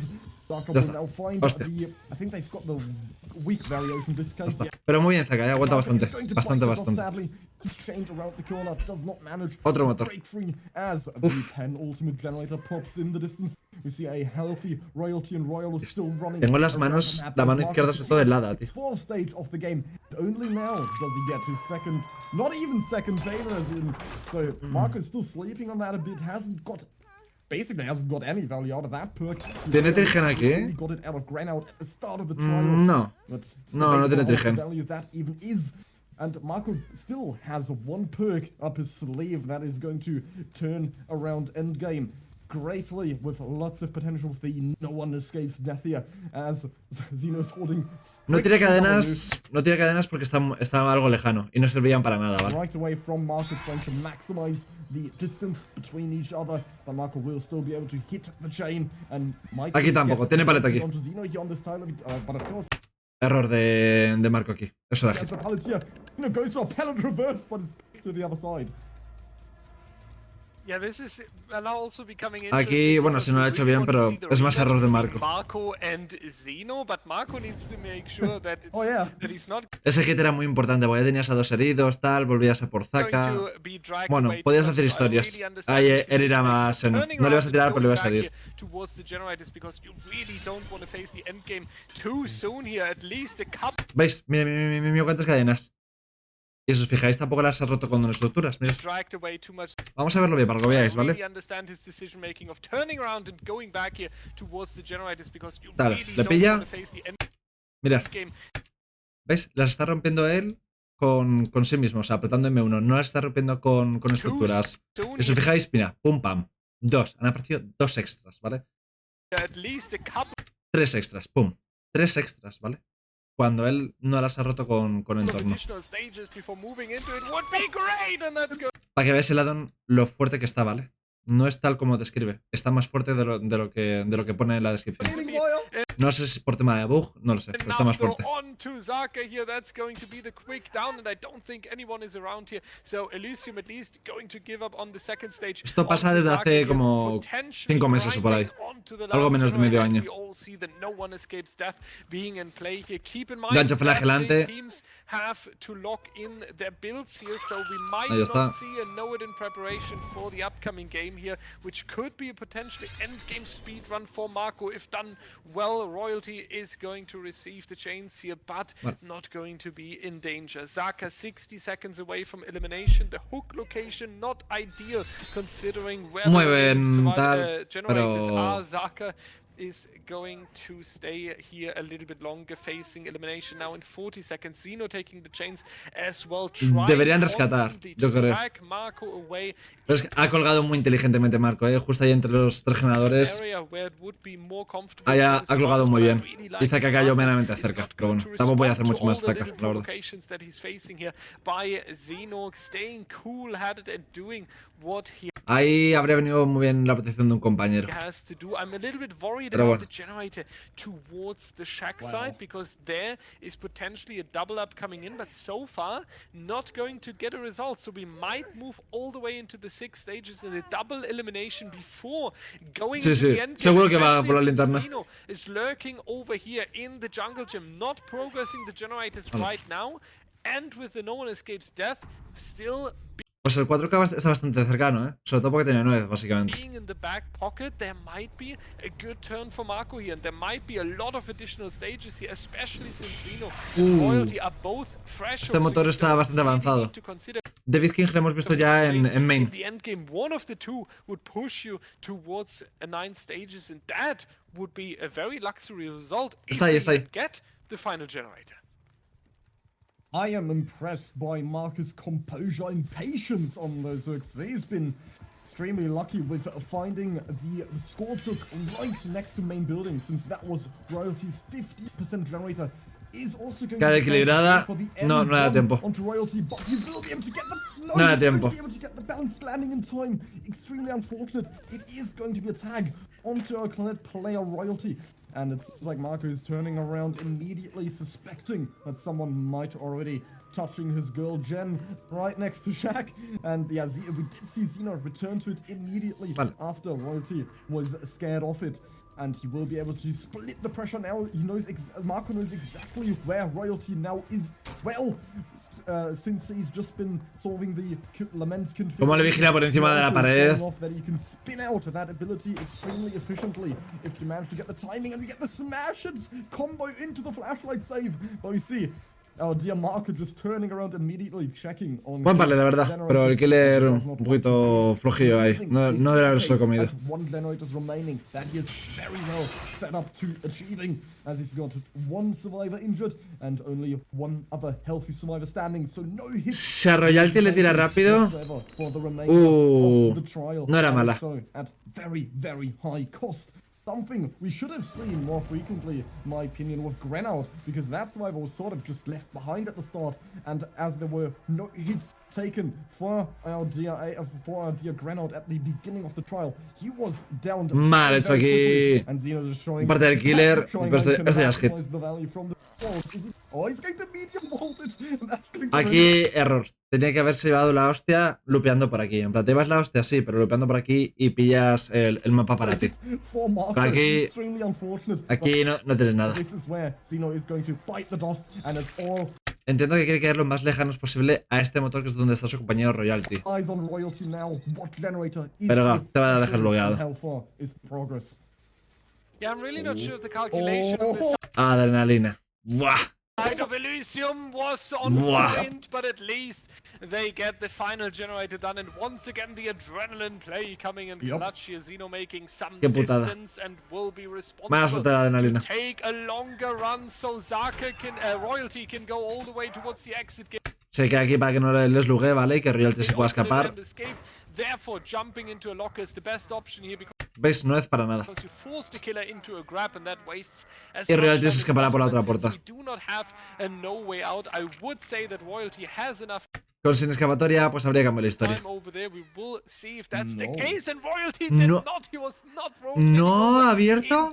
Zaka Ya will está. now find Hostia. I think they've got the weak variation in this case. Está. Pero muy bien, Zaka, aguanta bastante. Bastante, But bastante. sadly, he's chained around the corner, does not manage Otro to motor. break free as the Pen Ultimate Generator pops in the distance. We see a healthy Royalty, and Royal is still running. Tengo las around manos, the map la as mano Marco izquierda sobre todo helada, tío. 12th stage of the game. Only now does he get his second, not even second favor as in. So Marco is still sleeping on that a bit, basically hasn't got any value out of that perk. ¿Tiene trigen aquí? He got it out of Grenade at the start of the trial. No. But it's No, no debatable tiene how much trigen. value that even is. And Marco still has one perk up his sleeve that is going to turn around endgame greatly, with lots of potential with the no one escapes death here, as Xeno's holding No tiene strictly down cadenas porque está algo lejano y no servían para nada, ¿vale? right away from Marco, trying to maximize the distance between each other, but Marco will still be able to hit the chain, and might Aquí just tampoco, get tiene paleta aquí. onto Xeno here on this tile, but of course, Error de Marco aquí. Eso da as hit. the pallet here, Xeno goes for a pallet reverse, but it's to the other side. Yeah, this is now also becoming Aquí, interesting bueno, because si no lo ha we hecho really bien, want to pero see the es más rematch error de between Marco. Marco and Xeno, but Marco needs to make sure that it's, Oh, yeah. that he's not Ese hit era muy importante porque ya tenías a dos heridos, tal, volvías a por going Zaka. to be dragged Bueno, away too podías much. hacer So I historias. really understand Ahí his él irá decision making más of en. turning No le ibas a around tirar, and pero le ibas a going herir. back here towards the generators, because you really don't want to face the end game too soon here. At least a couple ¿Veis? Mira cuántas cadenas. Y si os fijáis, tampoco las has roto con dos estructuras. Mira. dragged away too much. Vamos a verlo bien para que lo veáis, I ¿vale? really understand his decision making of turning around and going back here towards the generators, because you Claro, really le don't pilla. want to face the end Mirad, game. ¿veis? Las está rompiendo él con sí mismo, o sea, apretando M1. No las está rompiendo con estructuras. Soon Si os here, fijáis, mira, pum pam. Dos. Han aparecido dos extras, ¿vale? at least a couple Tres extras, pum. Tres extras, ¿vale? Cuando él no las ha roto con of entorno. additional stages before moving into it would be great, and that's good. Para que veáis el addon lo fuerte que está, ¿vale? No es tal como describe. Está más fuerte de lo que pone en la descripción. No sé si es por tema de bug, no lo sé, pero está más fuerte. On to Zaka here. That's going to be the quick down, and I don't think anyone is around here. So ELYSIUM at least going to give up on the second stage. Esto pasa Onto desde Zaka hace here, como potentially 5 meses o por ahí. grinding onto the Algo last menos de medio generator, and año. we all see that no one escapes death being in play here. Keep in mind Gancho that flagelante. the teams have to lock in their builds here, so we might Ahí está. not see a know-it in preparation for the upcoming game here, which could be a potentially endgame speed run for Marco if done well. Royalty is going to receive the chains here, but Bueno. not going to be in danger. Zaka 60 seconds away from elimination. The hook location not ideal considering where Muy the bien, tal, generators pero- are. Zaka is going to stay here a little bit longer, facing elimination now in 40 seconds. Xeno taking the chains as well. Deberían rescatar, yo creo. Drag Marco away. Pero es que ha colgado muy inteligentemente Marco, justo ahí entre los tres generadores. Ahí ha colgado muy bien. Y Zaka cayó meramente cerca, pero bueno, tampoco voy a hacer mucho más Zaka, la verdad. Ahí habría venido muy bien la protección de un compañero. Has to do. I'm a little bit worried Pero about bueno. the generator towards the shack side, because there is potentially a double up coming in, but so far not going to get a result. So we might move all the way into the 6 stages in a double elimination before going Sí, into sí. the end game. Seguro que va especially por la since linterna. Xeno is lurking over here in the jungle gym, not progressing the generators right now, and with the no one escapes death still Pues el 4K está bastante cercano, Sobre todo porque tenía 9, básicamente. Being in the back pocket, there might be a good turn for Marco here, and there might be a lot of additional stages here, especially since Zeno and Royalty are both fresh. Este motor está bastante avanzado. David King lo hemos visto ya en main. In the end game, one of the two would push you towards 9 stages, and that would be a very luxury result if you get the final generator. I am impressed by Marcus' composure and patience on those hooks. He's been extremely lucky with finding the score book right next to main building, since that was Royalty's 50% generator. Is also going Cara to equilibrada, for the no da tiempo. onto Royalty, but he will be able to get the no da tiempo. Be able to get the balance landing in time. Extremely unfortunate. It is going to be a tag onto our Clanet player Royalty. And it seems like Marco is turning around immediately, suspecting that someone might already touching his girl Jen right next to Shaq. And yeah, we did see Zeno return to it immediately after Royalty was scared off it. And he will be able to split the pressure now. He knows Marco knows exactly where Royalty now is. Well, since he's just been solving the lament configuration. Como le vigila por encima de la pared. That he can spin out that ability extremely efficiently if you manage to get the timing and we get the smash and combo into the flashlight save. But we see our dear Marco just turning around immediately, checking on. Buen pale, la verdad, pero el killer un poquito flojillo ahí. No debería haberse comido. One generator's remaining. That is very well set up to achieving, as he's got one survivor injured and only one other healthy survivor standing. So no hits. Si a Royalty le tira rápido. No era mala. So at very, very high cost. Something we should have seen more frequently, in my opinion, with Grenout, because that survivor was sort of just left behind at the start, and as there were no hits taken for our dear Grenout at the beginning of the trial, he was down. Mal hecho aquí. And Zeno just showing parte del killer, pues este ya es hit. Oh, he's going to medium vault it, and that's going to aquí error. Tenía que haberse llevado la hostia lupeando por aquí. En plan, te llevas la hostia, sí, pero lupeando por aquí y pillas el mapa para ti. Aquí no tienes nada. Entiendo que quiere quedar lo más lejanos posible a este motor, que es donde está su compañero Royalty. Pero no, te va a dejar bloqueado. Adrenalina. ¡Buah! Side of ELYSIUM was on point, but at least they get the final generator done, and once again the adrenaline play coming in clutch here. Zeno making some distance and will be responsible to take a longer run, so Zaka can, Royalty can go all the way towards the exit gate. Se queda aquí para que no les lugue, ¿vale? Y que Royalty se pueda escapar. Therefore, jumping into a locker is the best option here because ¿Veis? No es para nada. Y Royalty se escapará por la otra puerta. Con sin escapatoria, pues habría cambiado la historia. No ha abierto.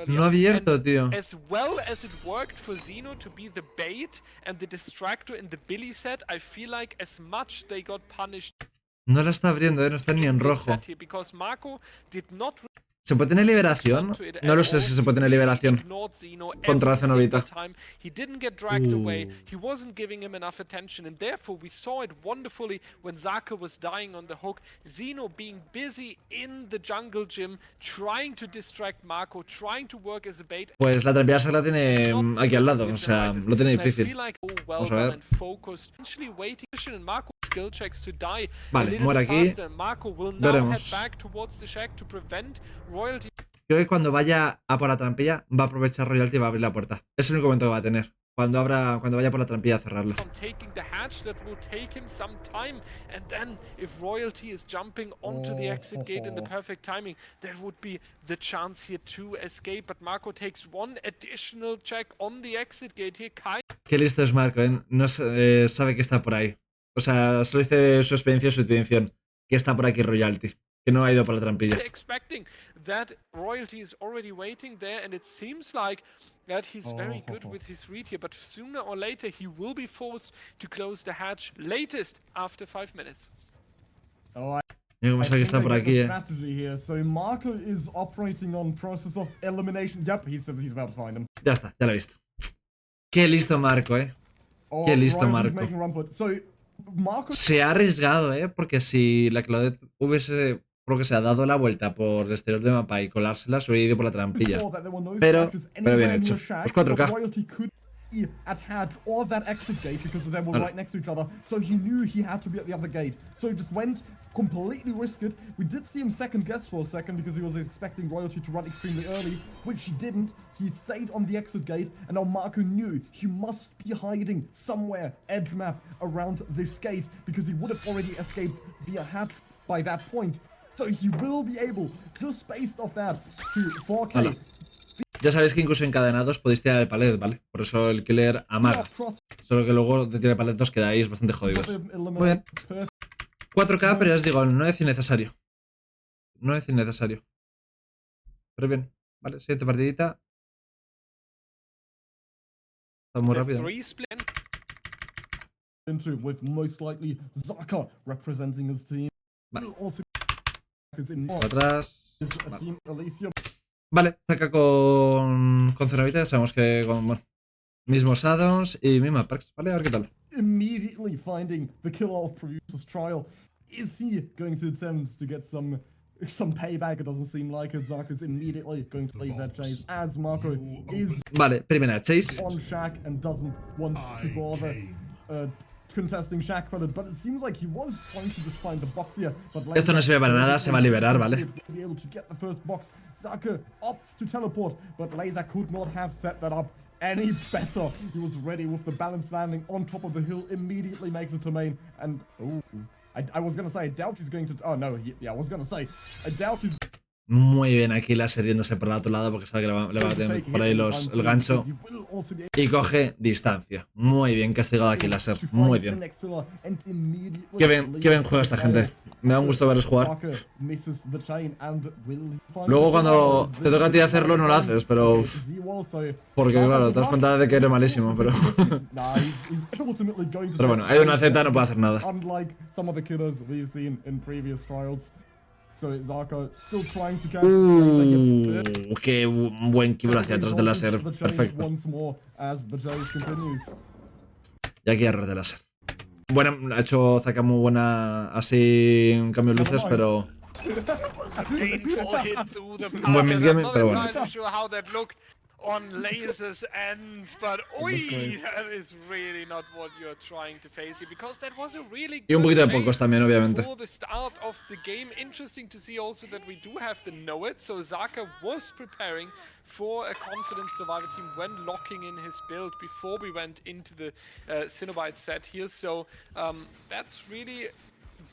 No ha abierto, tío. As well as it worked for Zeno to be the bait and the distractor in the Billy set, I feel like as much they got punished. No la está abriendo, no está ni en rojo. ¿Se puede tener liberación? No lo sé si se puede tener liberación contra Zenobita. He didn't get dragged away. He wasn't giving him enough attention, and therefore we saw it wonderfully when Zaka was dying on the hook. Zeno being busy in the jungle gym, trying to distract Marco, trying to work as a bait. Pues la trampilla se la tiene aquí al lado, o sea, lo tiene difícil. Vamos a ver. Vale, muere aquí. Veremos. Creo que cuando vaya a por la trampilla va a aprovechar Royalty y va a abrir la puerta. Es el único momento que va a tener. Cuando vaya por la trampilla a cerrarla. Qué listo es Marco, ¿eh? No sabe que está por ahí. O sea, solo dice su experiencia y su intuición. Que está por aquí Royalty. Que no ha ido por la trampilla. That Royalty is already waiting there, and it seems like that he's very good with his read here, but sooner or later he will be forced to close the hatch, latest after 5 minutes. Cómo sabe que está por aquí, So Marco is operating on process of elimination. Yep, he's about to find him. Ya está, ya lo he visto. Qué listo Marco, Qué listo Ryan is Marco. making a run for it. So Marco Se ha arriesgado, porque si la Claudette hubiese, por lo que sea, dado la vuelta por el exterior de mapa y colársela, se hubiera ido por la trampilla. saw that there were no Pero structures bien anywhere hecho. near Shack, Pues so 4K. Royalty could be at hatch or that exit gate because they were Vale. right next to each other. So he knew he had to be at the other gate. So he just went, completely risked it. We did see him second guess for a second because he was expecting Royalty to run extremely early, which he didn't. He stayed on the exit gate, and now Marco knew he must be hiding somewhere edge map around this gate because he would have already escaped via hatch by that point. So he will be able, just based off that, to 4K. Hola. Ya sabéis que incluso encadenados podéis tirar el palet, ¿vale? Por eso el killer amaga. Solo que luego de tirar el palet os quedáis bastante jodidos. Muy bien. 4K, pero ya os digo, no es innecesario. No es innecesario. Pero bien, vale, siguiente partidita. Está muy rápido. With most likely Zaka representing his team. Vale. Also Atrás. a team ELYSIUM. Vale, Zaka con Cenobita, sabemos que con mismos addons y mismas perks, ¿vale? A ver qué tal. Immediately finding the killer of Producer's trial. Is he going to attempt to get some payback? It doesn't seem like it. Zaka's immediately going to leave that chase as Marco is Vale, primera chase. on Shack and doesn't want to bother contesting Shack credit, but it seems like he was trying to just find the box here. But Esto no sirve para nada, se va a liberar, ¿vale? Be able to get the first box. Zaka opts to teleport, but Laser could not have set that up any better. He was ready with the balanced landing on top of the hill, immediately makes it to main, and I was gonna say, I doubt he's going to. Oh no, yeah, I was gonna say, I doubt he's. Muy bien aquí láser yéndose por el otro lado porque sabe que le va a tener por ahí el gancho. Y coge distancia. Muy bien castigado aquí láser. Muy bien. Qué bien juega esta gente. Me da un gusto verlos jugar. Luego cuando te toca a ti hacerlo no lo haces, pero... Porque claro, te das cuenta de que eres malísimo, pero... Pero bueno, hay una Z, no puede hacer nada. Qué buen kibble hacia atrás del láser. Perfecto. Y aquí error de láser. Bueno, ha hecho Zaka muy buena así en cambio de luces, pero... Un buen midgame, pero bueno. On Laser's end, but oi, that is really not what you're trying to face here, because that was a really y un poquito de good pocos también, obviamente. for the start of the game. Interesting to see also that we do have the know it, so Zaka was preparing for a confident survivor team when locking in his build before we went into the Cenobite set here, so that's really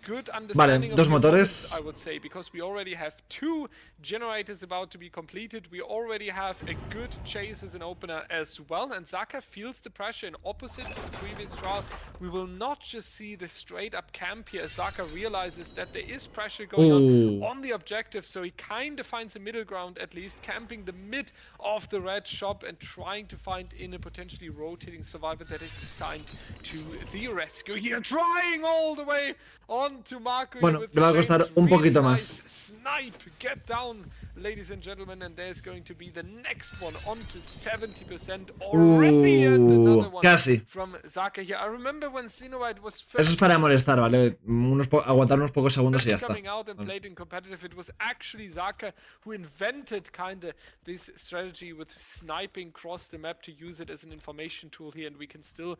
good understanding vale, dos of motores. I would say, because we already have 2 generators about to be completed. We already have a good chase as an opener as well, and Zaka feels the pressure in opposite to the previous trial. We will not just see the straight up camp here as Zaka realizes that there is pressure going on the objective, so he kind of finds a middle ground, at least camping the mid of the red shop and trying to find in a potentially rotating survivor that is assigned to the rescue here, trying all the way on to Marco. Bueno, le va a costar un poquito más. Snipe, get down, ladies and gentlemen, and there's going to be the next one on to 70% already, and another one casi. from Zaka here. I remember when Cenobite was first Eso es para molestar, ¿vale? Aguantar unos pocos segundos y ya está. coming out and played in competitive, it was actually Zaka who invented kind of this strategy with sniping across the map to use it as an information tool here, and we can still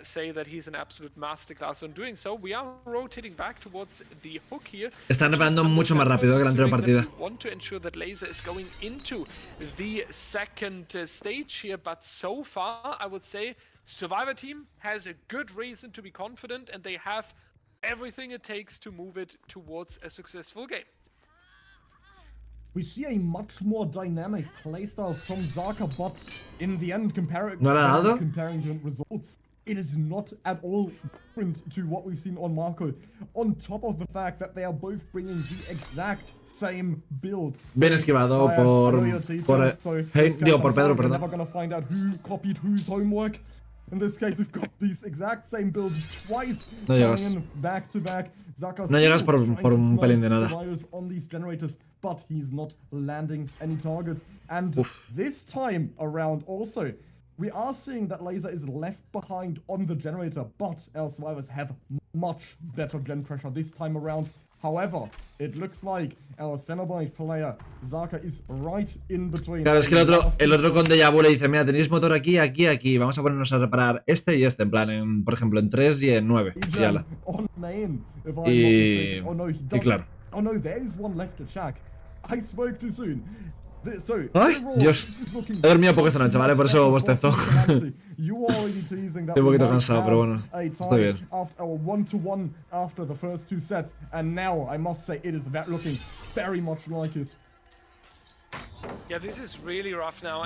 say that he's an absolute masterclass on doing so. We are rotating back towards the hook here. Están reparando mucho más rápido que la anterior partida. Want to ensure that Laser is going into the second stage here, but so far I would say Survivor team has a good reason to be confident, and they have everything it takes to move it towards a successful game. We see a much more dynamic playstyle from Zaka, but in the end, comparing the results, it is not at all different to what we've seen on Marco. On top of the fact that they are both bringing the exact same build. Bien esquivado por Pedro, perdón. Never gonna find out who copied whose homework. In this case, we've got these exact same builds twice. No llegas. Back to back. No llegas por un pelín de nada. On these generators, but he's not landing any targets. And this time around also, we are seeing that Laser is left behind on the generator, but our survivors have much better gen pressure this time around. However, it looks like our Cenobite player, Zaka, is right in between. Claro, es que el otro con Deja Vu le dice, mira, tenéis motor aquí, aquí, aquí. Vamos a ponernos a reparar este y este, en plan, por ejemplo, en 3 y en 9. Y ala. Y claro. Oh no, there is one left to check. I spoke too soon. ¡Ay, Dios! He dormido poco esta noche, ¿vale? Por eso bostezo. Estoy un poquito cansado, pero bueno, estoy bien.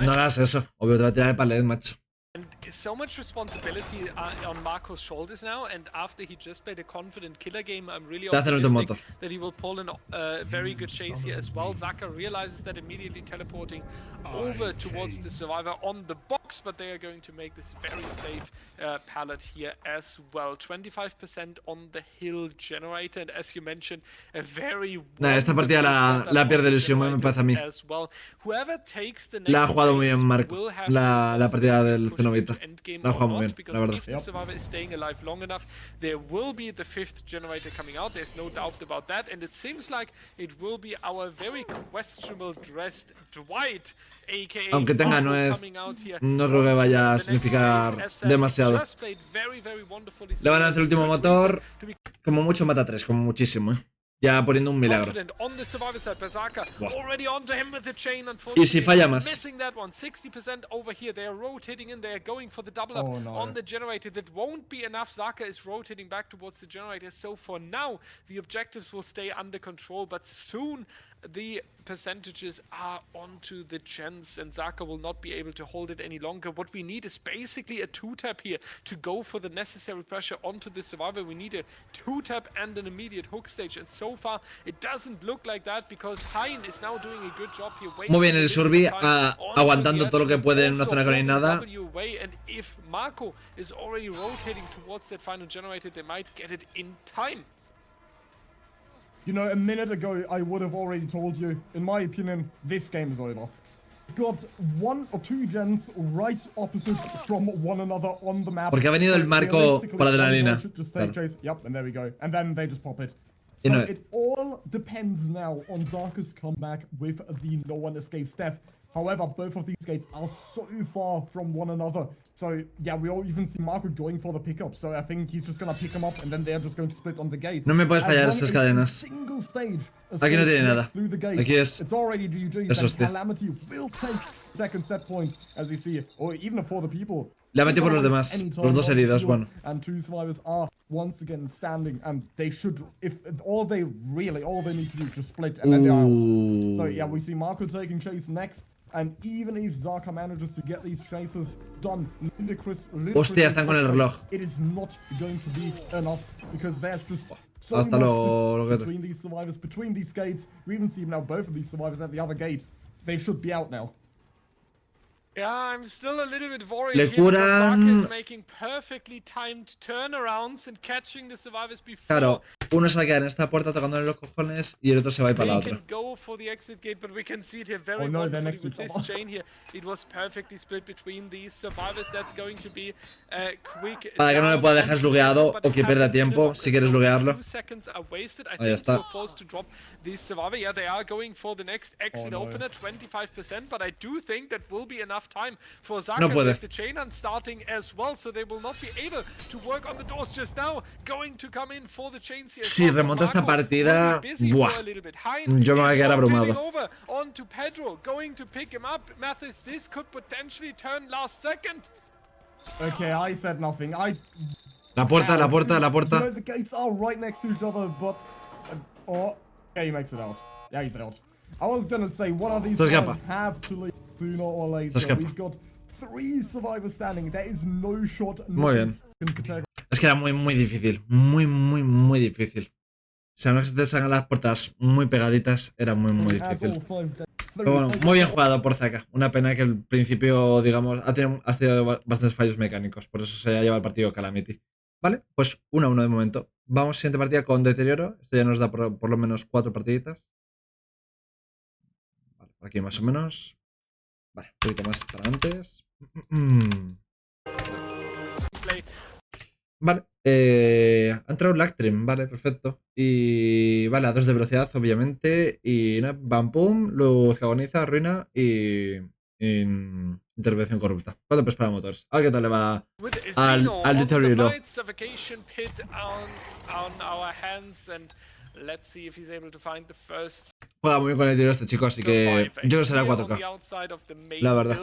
No hagas eso, obvio te va a tirar de palet, macho. And so much responsibility on Marco's shoulders now, and after he just played a confident killer game, I'm really optimistic that he will pull a very good chase here as well. Zaka realizes that immediately, teleporting over towards the survivor on the box, but they are going to make this very safe pallet here as well. 25% on the hill generator, and as you mentioned, a very esta partida la pierde ELYSIUM, me parece a mí. La ha jugado muy bien Marco, la partida del Cenobita. La ha jugado muy bien, la verdad. If the survivor is staying alive long enough, there will be the 5th generator coming out. There's no doubt about that, and it seems like it will be our very questionable dressed Dwight, aka aunque tenga nuez, no creo que vaya a significar demasiado. Le van a hacer el último motor, como mucho mata 3, como muchísimo, ya poniendo un milagro. Y si falla más. The percentages are onto the gens, and Zaka will not be able to hold it any longer. What we need is basically a 2-tap here to go for the necessary pressure onto the survivor. We need a 2-tap and an immediate hook stage, and so far it doesn't look like that because Hein is now doing a good job here. Muy bien el Surbi, aguantando todo lo que puede en una zona que no hay nada. And if Marco is already rotating towards that final generator, they might get it in time. You know, a minute ago, I would have already told you, in my opinion, this game is over. We've got 1 or 2 gens right opposite from one another on the map. Porque ha venido el Marco por la adrenalina. Just take chase. Yep, and there we go. And then they just pop it. So it all depends now on Zaka's comeback with the no one escapes death. However, both of these gates are so far from one another. So, yeah, we all even see Marco going for the pickup. So I think he's just going to pick him up and then they're just going to split on the gate. No me puedes fallar esas cadenas. Aquí no tiene nada. Aquí es... It's already GG's and Calamity will take second set point, as you see, or even for the people. Le ha metido por los demás, los dos heridos, bueno. And 2 survivors are once again standing, and they should, if all they need to do is just split, and then they're out. So yeah, we see Marco taking chase next, and even if Zaka manages to get these chases done, hostia, están con el reloj. It is not going to be enough because there's just so hasta much between these survivors, between these gates. We even see now both of these survivors at the other gate. They should be out now. Yeah, I'm still a little bit worried here because Zaka is making perfectly timed turnarounds and catching the survivors before. Claro, uno se va a quedar en esta puerta tocándole los cojones y el otro se va a ir para la otra. They can go for the exit gate, but we can see it here very wonderfully with this chain here. It was perfectly split between these survivors. That's going to be a quick. Para que no me pueda dejar slugueado o que pierda tiempo si quieres sluguearlo. Ahí está. This survivor, yeah, they are going for the next exit opener, 25%, but I do think that will be enough time for Zaka with the chain and starting as well, so they will not be able to work on the doors just now. Going to come in for the chains here. Si remonta esta partida, buah, yo me voy a quedar abrumado. On to Pedro, going to pick him up. Mathis, this could potentially turn last second. Okay, I said nothing. La puerta. You know, the gates are right next to each other, but yeah, he makes it out. Yeah, he's out. I was gonna say one of these guys have to leave sooner or later. We've got 3 survivors standing. There is no shot. Muy bien. Es que era muy difícil. Muy difícil. Si no te salgan las puertas muy pegaditas, era muy difícil. Pero bueno, muy bien jugado por Zaka. Una pena que al principio, digamos, has tenido bastantes fallos mecánicos. Por eso se ha llevado el partido Calamity. Vale, pues 1-1 de momento. Vamos a siguiente partida con Deterioro. Esto ya nos da por lo menos 4 partiditas. Vale, aquí más o menos. Vale, un poquito más para antes. Vale, ha entrado Lactrim, vale, perfecto. Y vale, a 2 de velocidad, obviamente. Y nada, bam pum, luz que agoniza, ruina y intervención corrupta. 4 pues para motores. A ver qué tal le va al deterioro. Juega muy bien con el tiro este chico, así que yo creo que será 4K. La verdad.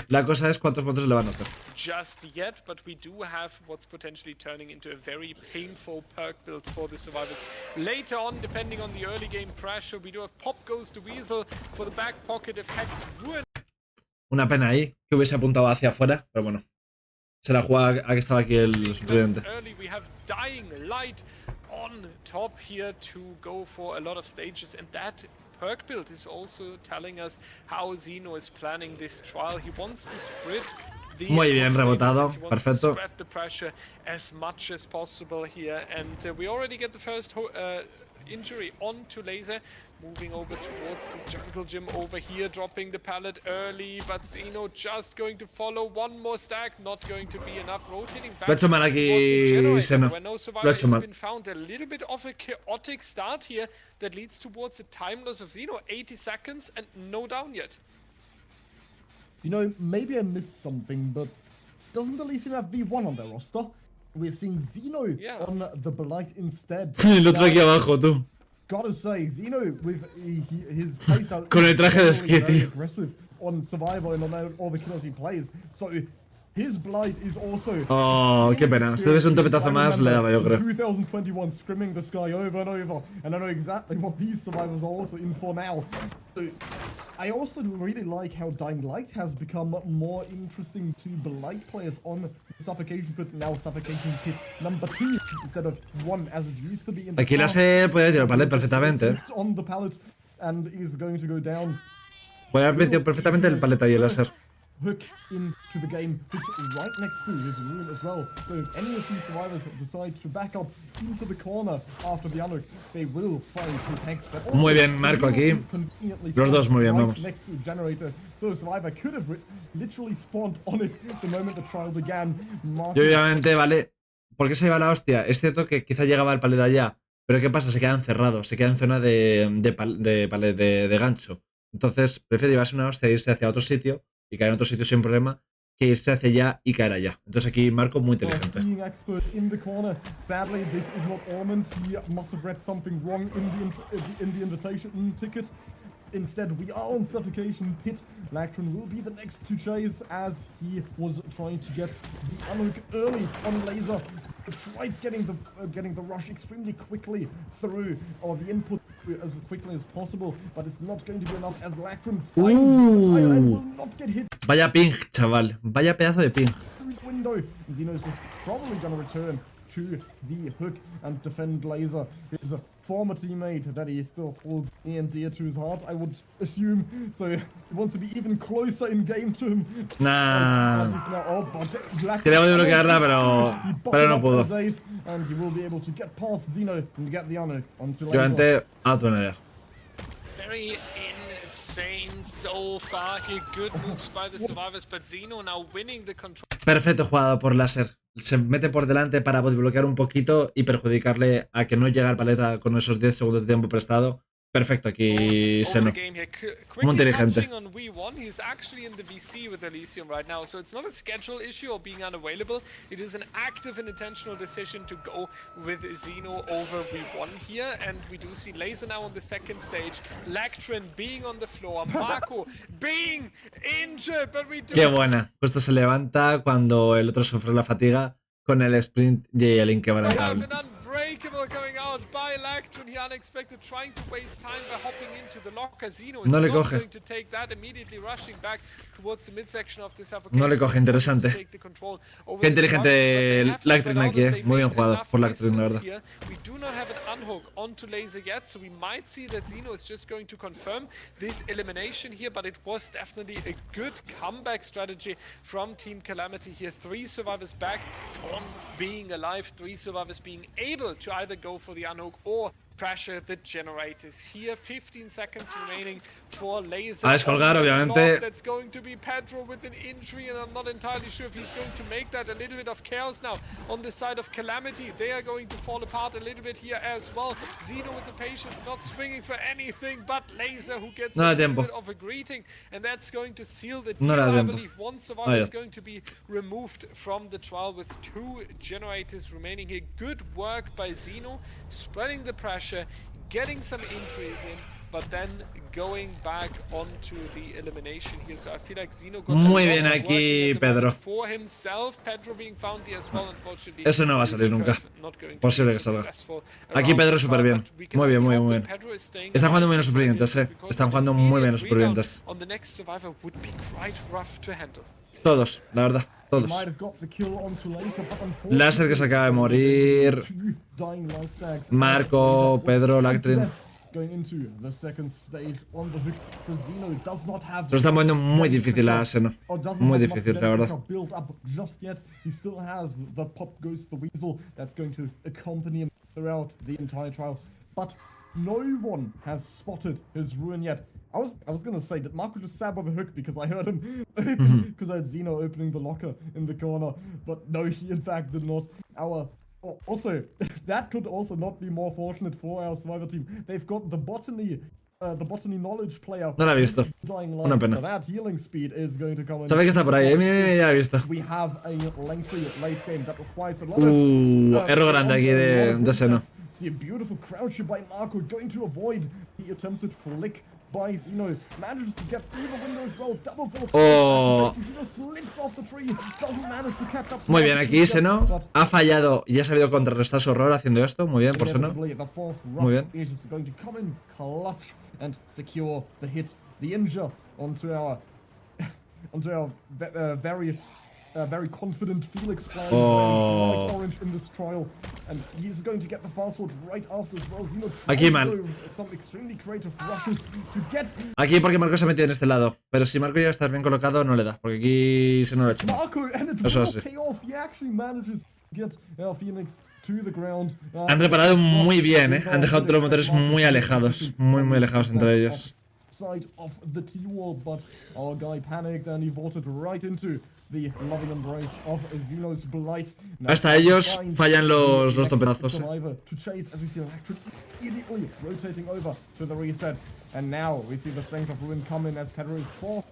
La cosa es cuántos motores le van a hacer. Just yet, but we do have what's potentially turning into a very painful perk build for the survivors. Later on, depending on the early game pressure, we do have Pop Goes to Weasel for the back pocket if Hex ruin. Una pena ahí que hubiese apuntado hacia afuera, pero bueno. Se la juega a que estaba aquí el suplente. We have Dying Light on top here to go for a lot of stages, and that perk build is also telling us how Xeno is planning this trial. He wants to spread the muy bien rebotado, perfecto. Spread the pressure as much as possible here, and we already get the first injury onto Laser. Moving over towards this jungle gym over here, dropping the pallet early, but Xeno just going to follow one more stack, not going to be enough. Rotating back. Lo he hecho mal aquí, Seno. Lo he hecho mal. Been found a little bit of a chaotic start here that leads towards a time loss of Xeno, 80 seconds and no down yet. You know, maybe I missed something, but doesn't Elysium have V1 on their roster? We're seeing Xeno on the Belite instead. El otro aquí abajo, tú. Gotta say, Xeno with his playstyle con el traje de esquí, very aggressive on Survivor and on all the kills he plays. So his blight is also. Oh, qué pena. Si tuviese un topetazo más le daba, yo creo. 2021 scrimming the sky over and over, and I know exactly what these survivors are also in for now. So, I also really like how Dying Light has become more interesting to Blight players on Suffocation Pit, now Suffocation Pit number 2 instead of 1 as it used to be in the Aquí láser puede tirar pallet perfectamente. On the pallet and is going to go down. Puede haber metido perfectamente el paleta y el láser. Hook into the game, hooked right next to his rune as well. So if any of these survivors decide to back up into the corner after the unhook, they will find his hex. Muy bien, Marco aquí. Los dos muy bien, vamos. Next to the generator, so a survivor could have literally spawned on it the moment the trial began. Y obviamente, vale. ¿Por qué se lleva la hostia? Es cierto que quizá llegaba el palet allá, pero ¿qué pasa? Se queda encerrado, se queda en zona de gancho. Entonces prefiere llevarse una hostia e irse hacia otro sitio y caer en otro sitio sin problema que irse hacia allá y caer allá. Entonces aquí Marco muy inteligente. Sadly, this is not Ormond. He must have read something wrong in the invitation ticket. Instead, we are on Suffocation Pit. Lactron will be the next to chase as he was trying to get the unhook early on Laser. Tried getting the rush extremely quickly through, or the input as quickly as possible, but it's not going to be enough as Lactron finds and will not get hit. Vaya ping, chaval. Vaya pedazo de ping. Window. Xeno's just probably going to return to the hook and defend Laser, his former teammate that he still holds near and dear to his heart, I would assume. So he wants to be even closer in game to him. Nah. Quería bloquearla, pero no pudo. And he will be able to get past Xeno and get the honor onto Laser. Obviamente, autonería. Very insane so far here. Good moves by the survivors, but Xeno now winning the control. Perfecto jugado por láser. Se mete por delante para bloquear un poquito y perjudicarle a que no llegue al paleta con esos 10 segundos de tiempo prestado. Perfecto aquí, Seno. Muy inteligente. He's actually in the VC with Elysium right now, so it's not a schedule issue or being unavailable. It is an active and intentional decision to go with Xeno over V1 here, and we do see Laser now on the second stage. Lactron being on the floor, Marco being injured, but we do. Qué buena. Justo se levanta cuando el otro sufre la fatiga con el sprint y el inquebrantable. Coming out by Lactron, he unexpected, trying to waste time by hopping into the locker. Xeno is no le not coge. going to take that, immediately rushing back towards the midsection of the suffocation. No le coge, interesante. Qué inteligente Lactron aquí, muy bien jugado por Lactron, la verdad. We do not have an unhook onto Laser yet, so we might see that Xeno is just going to confirm this elimination here, but it was definitely a good comeback strategy from Team Calamity here. 3 survivors back on being alive, 3 survivors being able to either go for the unhook or pressure the generators here. 15 seconds remaining for Laser. A descolgar, obviamente. That's going to be Pedro with an injury, and I'm not entirely sure if he's going to make that. A little bit of chaos now on the side of Calamity. They are going to fall apart a little bit here as well. Zeno with the patience, not swinging for anything, but Laser who gets a little bit of a greeting, and that's going to seal the deal. I believe one survivor is going to be removed from the trial with 2 generators remaining here. Good work by Zeno, spreading the pressure, getting some injuries in, but then going back onto the elimination here. So I feel like Zeno got muy bien aquí, Pedro. For himself. Pedro being found here as well, unfortunately. Eso no va a salir nunca. Posible que salga. Aquí Pedro súper bien. Muy bien, muy bien, muy bien. Están jugando muy bien los supervivientes, Están jugando muy bien los supervivientes. Todos, la verdad. Todos. Láser que se acaba de morir. Marco, Pedro, Lactrin. Se lo están poniendo muy difícil a Seno. Muy difícil, la verdad. No one has spotted his ruin yet. I was gonna say, did Marco just stab on the hook because I heard him because I had Zeno opening the locker in the corner, but no, he in fact did not. Also, that could also not be more fortunate for our survivor team. They've got the botany knowledge player. No la he visto. Una pena. So that healing speed is going to come in. Sabe que está por ahí, ya la he visto. We have a lengthy late game that requires a lot of error grande aquí de Seno. See a beautiful crouch by Marco, going to avoid the attempted flick by Zeno. Manages to get through the window as well. Double force. Zeno slips off the tree. Doesn't manage to catch up. Muy bien, aquí Seno ha fallado y ha sabido contrarrestar su error haciendo esto. Muy bien, por Seno. Muy bien. Going to come in clutch and secure the hit, the injure onto our very confident Felix player. Light orange in this trial, and he's going to get the fast forward right after as well. Zeno aquí mal. Some extremely creative rushes to get. Aquí porque Marco se ha metido en este lado, pero si Marco ya está bien colocado no le da, porque aquí se no lo ha hecho. Marco, and it will pay off. He actually manages to get Phoenix to the ground. Han reparado muy bien, Han dejado los motores muy alejados, muy alejados entre ellos. Side of the T-wall, but our guy panicked and he vaulted right into the loving embrace of Zeno's blight. Hasta ellos fallan los topetazos. To chase as we see Electric immediately rotating over to the reset, and now we see the strength of Ruin come in as Pedro's 4th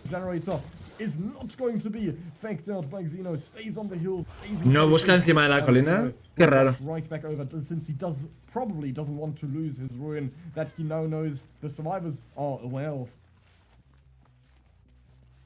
generator is not going to be faked out by Zeno. Stays on the hill. No busca encima de la colina. Qué raro. Right back over, since he probably doesn't want to lose his ruin that he now knows the survivors are aware of.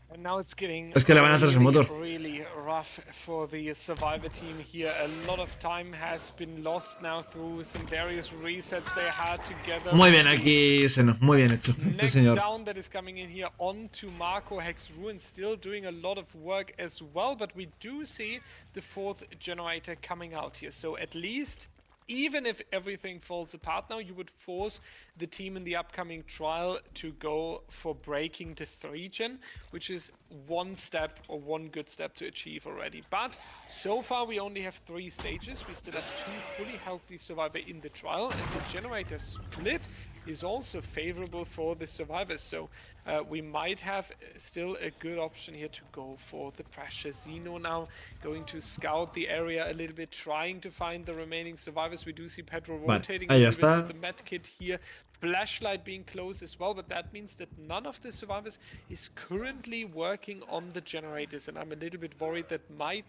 And now it's getting es que le van a hacer su motor. Really rough for the survivor team here. A lot of time has been lost now through some various resets they had together. Muy bien aquí, Seno. Muy bien hecho. Next Sí, señor. down that is coming in here onto Marco. Hex Ruin still doing a lot of work as well, but we do see the 4th generator coming out here. So at least, even if everything falls apart now, you would force the team in the upcoming trial to go for breaking the 3-gen, which is one step or one good step to achieve already. But so far we only have 3 stages. We still have 2 fully healthy survivors in the trial, and the generator split is also favorable for the survivors. So we might have still a good option here to go for the pressure. Zeno now going to scout the area a little bit, trying to find the remaining survivors. We do see Pedro rotating a little bit with the med kit here. Flashlight being closed as well, but that means that none of the survivors is currently working on the generators, and I'm a little bit worried that might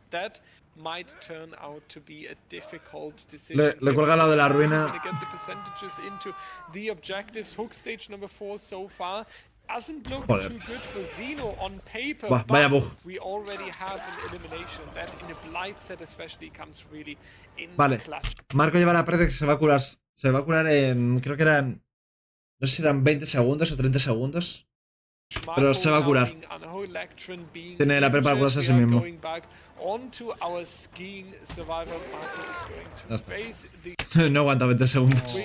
turn out to be a difficult decision. Le cuelga la de la ruina. Get the percentages into the objectives. Hook stage number 4 so far doesn't look too good for Zeno on paper, but we already have an elimination. That in a blight set especially comes really in clutch. Marco lleva la pared que se va a curar. Se va a curar en, creo que eran, no sé si eran 20 segundos o 30 segundos. Pero se va a curar. Tiene la prepa para curarse a sí mismo. No aguanta 20 segundos.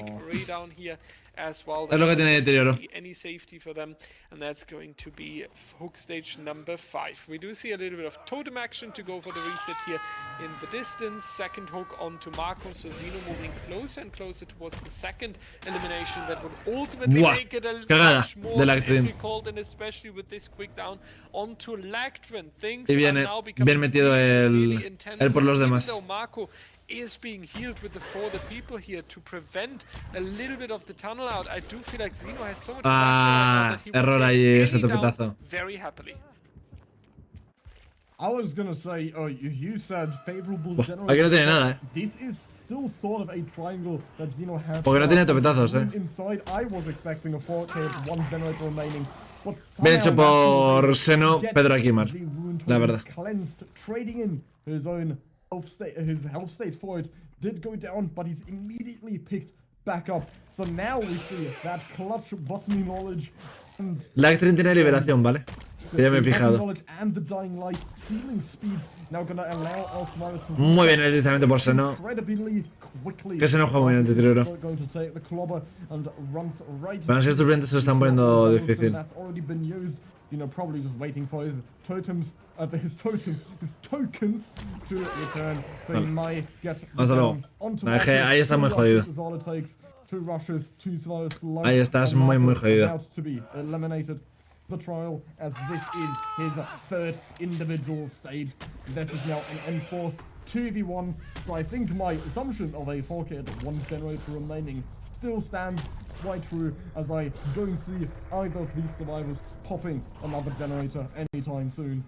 as well. Es lo que tiene deterioro. Any safety for them, and that's going to be hook stage number 5. We do see a little bit of totem action to go for the reset here in the distance. Second hook onto Marco, so Zeno moving closer and closer towards the second elimination that would ultimately make it a much more difficult, and especially with this quick down onto Lactrin. Things y viene are now becoming bien metido really el por los demás. Even though Marco is being healed with the 4 the people here to prevent a little bit of the tunnel out. I do feel like Zeno has so much pressure right now that he will take ese any down topetazo. very happily. I was gonna say, you said favorable general. Aquí no tiene nada, This is still sort of a triangle that Zeno has. Porque no tiene topetazos, Inside, I was expecting a 4K with 1 generator remaining. Bien hecho por Seno, Pedro aquí mal, la verdad. Cleansed, trading in his own health state for it. Did go down, but he's immediately picked back up. So now we see that clutch bottoming knowledge. Lactrin tiene liberación, ¿vale? Que ya me he fijado. Muy bien el deslizamiento por Seno. Que Seno juega muy bien el deterioro. Bueno, si estos clientes se lo están poniendo difícil. Probably just waiting for his totems, his tokens to return. So he might get hasta luego. Ahí está muy jodido. Ahí estás muy jodido. The trial, as this is his 3rd individual stage. This is now an enforced 2v1, so I think my assumption of a 4K at 1 generator remaining still stands quite true, as I don't see either of these survivors popping another generator anytime soon.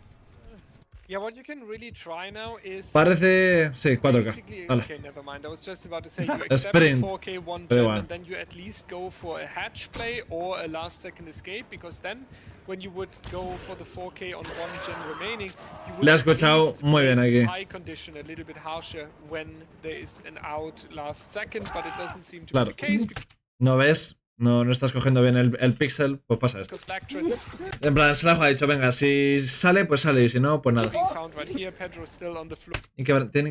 Yeah, what you can really try now is... Parece... Sí, 4K. Vale. Okay, never mind. I was just about to say you accept 4K 1 gen and then you at least go for a hatch play or a last second escape, because then when you would go for the 4K on 1 gen remaining, you would Le has escuchado muy bien aquí. tie condition a little bit harsher when there is an out last second, but it doesn't seem to be the case. ¿No ves? No estás cogiendo bien el pixel, pues pasa esto. En plan, se la ha dicho, venga, si sale, pues sale, y si no, pues nada. Inquebrantable, Tienen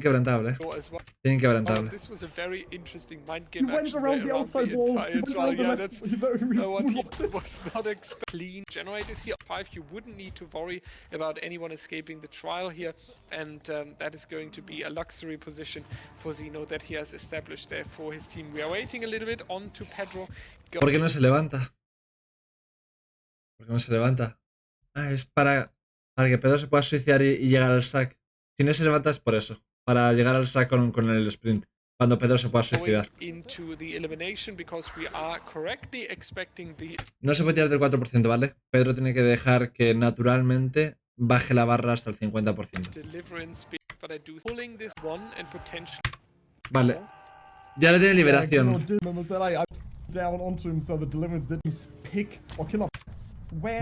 inquebrantable. This was a very interesting mind game action around the outside wall. Yeah, that's what he was not expecting. Clean generators here. 5, you wouldn't need to worry about anyone escaping the trial here, and that is going to be a luxury position for Zeno that he has established there for his team. We are waiting a little bit on to Pedro. ¿Por qué no se levanta? ¿Por qué no se levanta? Ah, es para que Pedro se pueda suicidar y llegar al sack. Si no se levanta es por eso. Para llegar al sack con el sprint. Cuando Pedro se pueda suicidar. No se puede tirar del 4%, ¿vale? Pedro tiene que dejar que naturalmente baje la barra hasta el 50%. Vale. Ya le tiene liberación.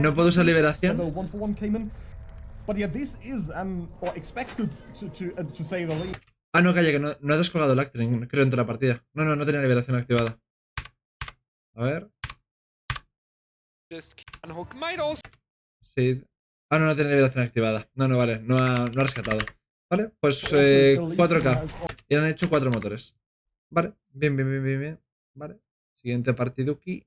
No puedo usar liberación. Ah, no, calla, que no he descolgado el Actring, creo, entre la partida. No tenía liberación activada. A ver. Sí. Ah, no tiene liberación activada. No, vale, no ha rescatado. Vale, pues 4K. Y han hecho 4 motores. Vale, bien. Vale. Siguiente partiduki.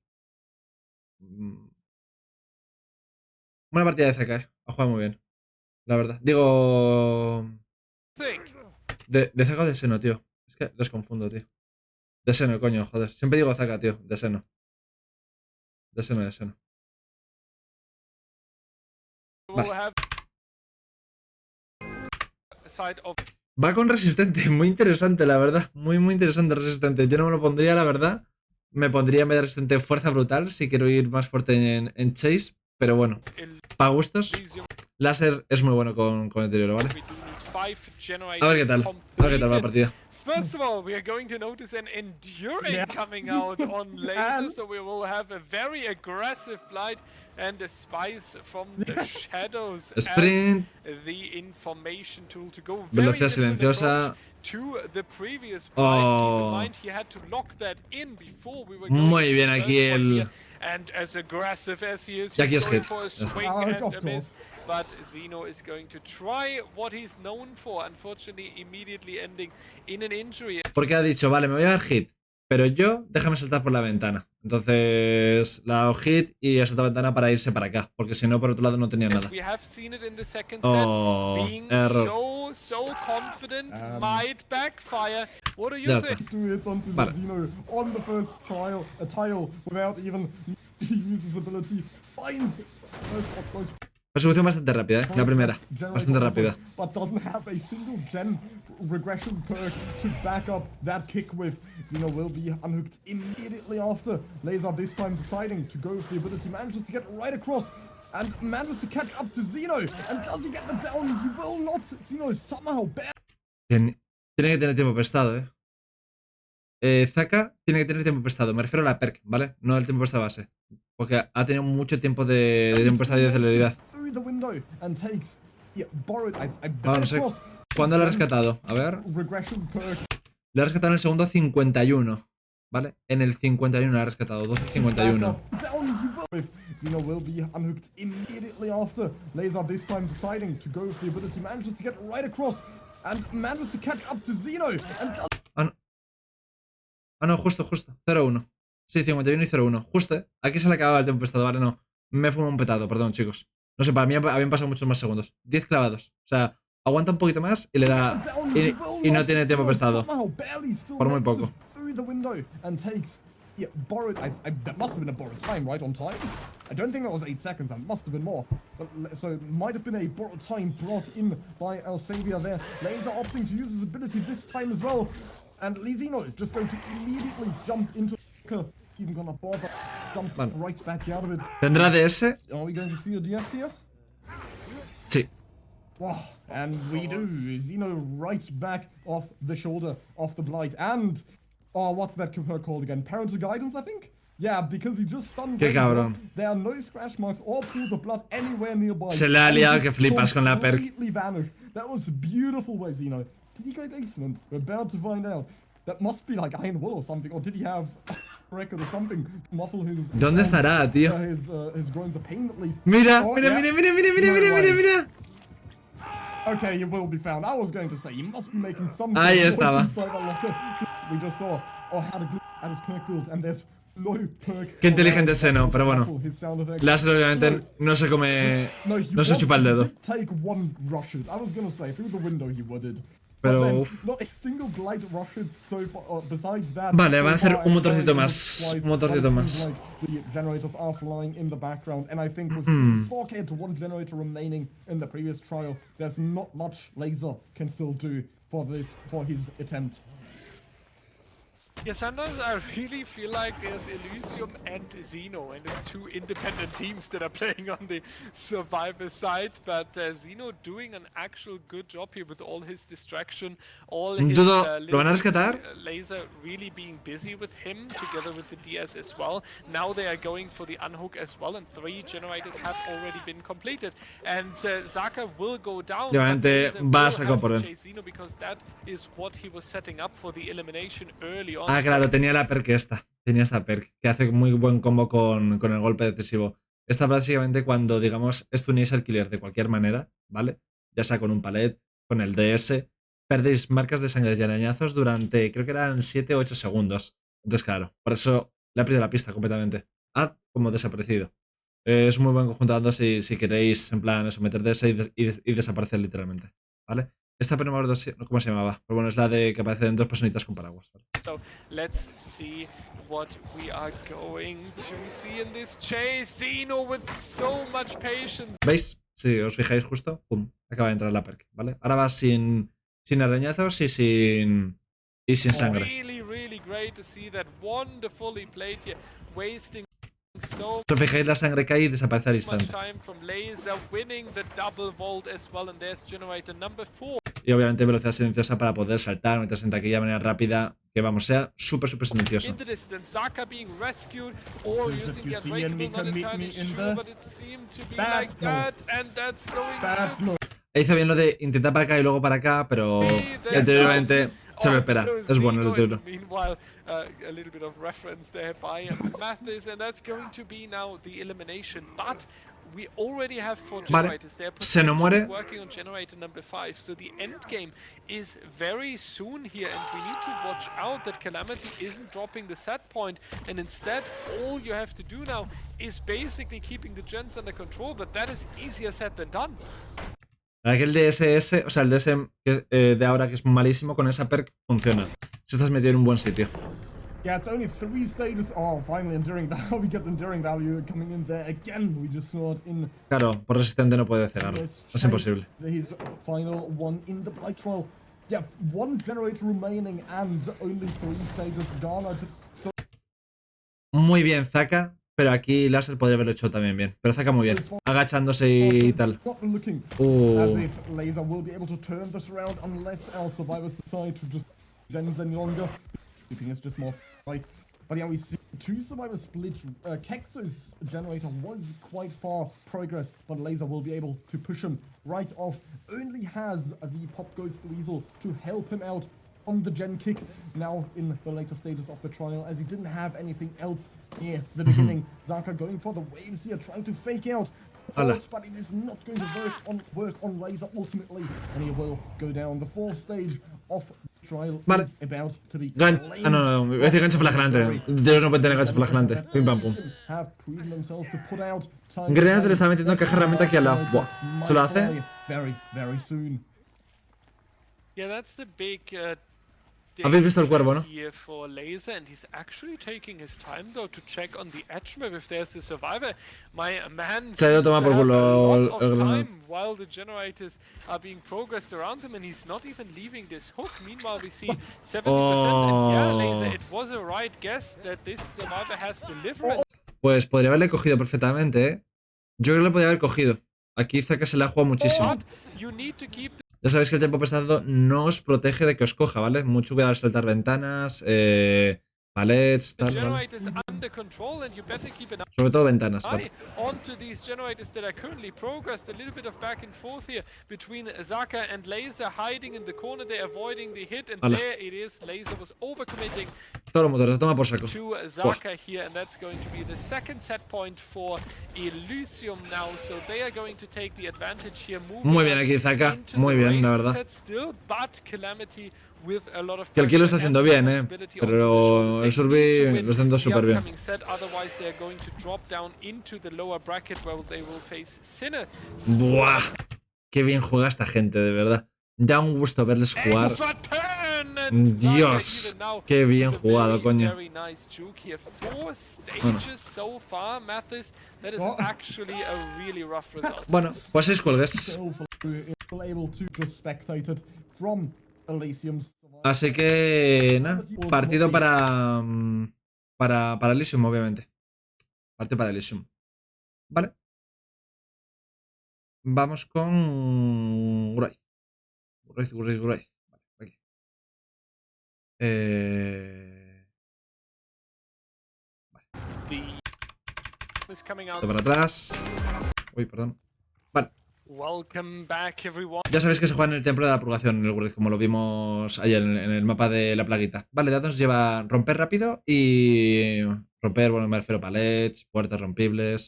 Buena partida de CK, ha jugado muy bien. La verdad. Digo... ¿De CK o de Seno, tío? Es que los confundo, tío. De Seno, coño, joder. Siempre digo CK, tío. De Seno. De Seno. Vale. Va con resistente, muy interesante, la verdad. Muy interesante resistente. Yo no me lo pondría, la verdad. Me pondría en vez de resistente fuerza brutal si quiero ir más fuerte en chase. Pero bueno, para gustos. Láser es muy bueno con el deterioro, ¿vale? A ver qué tal va la partida. First of all, we are going to notice an enduring coming out on laser, so we will have a very aggressive blight and a spice from the shadows sprint, as the information tool to go velocidad silenciosa. To the previous blight. Keep in mind he had to lock that in before we were going muy bien aquí el... And as aggressive as he is, he's going for a swing and a miss. But Zeno is going to try what he's known for, unfortunately immediately ending in an injury. Porque ha dicho, vale, me voy a dar hit. Pero yo, déjame saltar por la ventana. Entonces, la hago hit y he saltado la ventana para irse para acá. Porque si no, por otro lado no tenía nada. We have seen it in the second set, Oh, being error. so confident might backfire. What do you Ya think? está. 2 hits onto the Vale. Xeno on the first trial, a tile without even use his ability. Finds most Persecución bastante rápida, la primera. Bastante rápida. but doesn't have a single gen regression perk to back up that kick with. Xeno will be unhooked immediately after. Laser this time deciding to go with the ability, manages to get right across and manages to catch up to Xeno. And does he get the down? He will not. Xeno somehow Tiene que tener tiempo prestado, Zaka tiene que tener tiempo prestado. Me refiero a la perk, ¿vale? No al tiempo prestado base. Porque ha tenido mucho tiempo de tiempo prestado y de celeridad. Ah, no sé. ¿Cuándo lo ha rescatado? A ver. Lo ha rescatado en el segundo 51. ¿Vale? En el 51 lo ha rescatado. 12.51. Xeno will be unhooked immediately after. Laser this time deciding to go with the ability, manages to get right across and manages to catch up to Xeno. And Ah, no, justo. 0-1. Sí, 51 y 0-1. Justo, Aquí se le acababa el tiempo prestado, vale, no. Me fue un petado, perdón, chicos. No sé, para mí habían pasado muchos más segundos. 10 clavados. O sea, aguanta un poquito más y le da. Y no tiene tiempo prestado. Por muy poco. Yeah, borrowed. That must have been a borrowed time, right? On time? I don't think that was 8 seconds. That must have been more. But, so it might have been a borrowed time brought in by Elsavier there. Laser opting to use his ability this time as well. And Lizino is just going to immediately jump into even gonna bother jump right back out of it. ¿Tendrá DS? Are we going to see a DS here? Sí. Wow, and we do. Xeno right back off the shoulder of the Blight. And, oh, what's that called again? Parental guidance, I think? Yeah, because he just stunned. Qué cabrón. There are no scratch marks or pools of blood anywhere nearby. Se le ha liado que flipas con la perk. Completely vanished. That was beautiful way, Xeno. Did he go basement? We're about to find out. That must be like iron wool or something. Or did he have a record or something to muffle his... ¿Dónde estará, tío? His groans of pain at least. Mira, Oh, mira, yeah. mira. Okay, you will be found. I was going to say, you must be making some Ahí noise estaba. inside that locker. We just saw, had a glitch at his perk build, and there's no perk. Qué inteligente es Seno, pero bueno. His sound effects. Láser obviamente no se come. No se chupa el dedo. He did take one rush it. I was gonna say, through the window he would. Pero But then, uf. not a single blight rush it so far, besides that. Vale, so van a hacer far, un motorcito I'm más. sorry, Un motorcito but it más. seems like the generators are flying in the background, and I think with 4k to 1 generator remaining in the previous trial, there's not much Laser can still do for his attempt. Yeah, sometimes I really feel like there's ELYSIUM and Xeno, and it's two independent teams that are playing on the survivor side, but Xeno doing an actual good job here with all his distraction, all his ¿Lo van a rescatar? Laser really being busy with him, together with the DS as well. Now they are going for the unhook as well, and 3 generators have already been completed. And Zaka will go down, Obviamente va a sacar por él. Xeno, because that is what he was setting up for the elimination early on. Ah, claro, tenía la perk esta. Tenía esta perk, que hace muy buen combo con el golpe decisivo. Esta básicamente cuando, digamos, stuneáis al killer de cualquier manera, ¿vale? Ya sea con un palet, con el DS, perdéis marcas de sangre y arañazos durante, creo que eran 7 o 8 segundos. Entonces, claro, por eso le ha perdido la pista completamente. Como desaparecido. Es muy buen conjunto dando si queréis, en plan, eso, meter DS y desaparecer literalmente, ¿vale? Esta pena ¿cómo se llamaba? Pero bueno, es la de que aparecen 2 personitas con paraguas. So let's see what we are going to see in this chase. Xeno with so much patience. ¿Veis? Si os fijáis justo, pum, acaba de entrar la perk, ¿vale? Ahora va sin arañazos y sin sangre. Really great to see that wonderfully played here, wasting so Si os fijáis, la sangre cae y desaparece al much instante. time from Laser, winning the double vault as well, and there's generator number 4. Y obviamente velocidad silenciosa para poder saltar, meterse en taquilla de manera rápida, que vamos, sea súper silencioso. In the distance, Zaka being rescued or using the unbreakable, not entirely sure, but it seemed to be like that, and that's going to... Hizo bien lo de intentar para acá y luego para acá, pero anteriormente se lo espera. Es bueno el tiro. Meanwhile, a little bit of reference there by Mathis, and that's going to be now the elimination. But we already have 4 Vale. generators. They're Se no muere. working on generator number 5. So the end game is very soon here, and we need to watch out that Calamity isn't dropping the set point, and instead all you have to do now is basically keeping the gens under control, but that is easier said than done. La verdad que el DSS, o sea, el DS de ahora que es malísimo, con esa perk funciona. Si estás metido en un buen sitio. Yeah, it's only 3 stages. Oh, finally enduring value. We get the enduring value coming in there again. We just saw it in. Claro, por resistente no puede cegarlo. Es imposible. His final one in the Blight Trial. Yeah, 1 generator remaining and only 3 stages gone. Muy bien, Zaka. Pero aquí Láser podría haberlo hecho también bien. Pero Zaka muy bien. Agachándose y tal. As if Laser will be able to turn this around unless our survivors decide to just gens any longer. Keeping us just more fight. But yeah, we see 2 survivors split. Kexo's generator was quite far progressed, but Laser will be able to push him right off. Only has the Pop Ghost Weasel to help him out on the gen kick now in the later stages of the trial, as he didn't have anything else near the beginning. Zaka going for the waves here, trying to fake out. But it is not going to work on Laser ultimately, and he will go down. The 4th stage of the trial is about to be no, voy a decir gancho flagelante. Dios no puede tener gancho flagelante. Pim pam pum. Grenade le está metiendo caja herramienta aquí al lado. Buah. ¿Se lo hace? Very soon. Yeah, that's the big Habéis visto el cuervo, ¿no? here for Laser, and he's actually taking his time though to check on the edge map if there's a survivor. My man Se ha ido a tomar por culo el time while the generators are being progressed around him, and he's not even leaving this hook. Meanwhile, we see 70%, and yeah, Laser, it was a right guess that this survivor has deliverance. Pues podría haberle cogido perfectamente, ¿eh? Yo creo que le podría haber cogido. Aquí Zaka se la ha jugado muchísimo. But you need to keep Ya sabéis que el tiempo prestado no os protege de que os coja, ¿vale? Mucho cuidado al saltar ventanas, palets, tal, ¿vale? Sobre todo ventanas, claro. Onto these generators that are currently progressed, a little bit of back and forth here between Zaka and Laser, hiding in the corner there, avoiding the hit, and there it is. Laser was overcommitting Todos los motores, toma por saco. to Zaka here, and that's going to be the second set point for ELYSIUM now, so they are going to take the advantage here. Muy bien aquí Zaka, muy bien, la verdad. Que el kill lo está haciendo bien, pero el Survey lo está haciendo súper bien. Buah, qué bien juega esta gente, de verdad. Da un gusto verles jugar. Dios, qué bien jugado, coño. Bueno, pues 6 cuelgues. Así que, nada, partido para ELYSIUM, obviamente. Partido para ELYSIUM. Vale. Vamos con Wraith. Wraith. Vale, aquí. Vale. Para atrás. Uy, perdón. Vale. Ya sabéis que se juega en el templo de la purgación, en el Wraith, como lo vimos ayer en el mapa de la plaguita. Vale, dados lleva romper rápido y romper, bueno, me refiero a palets, puertas rompibles,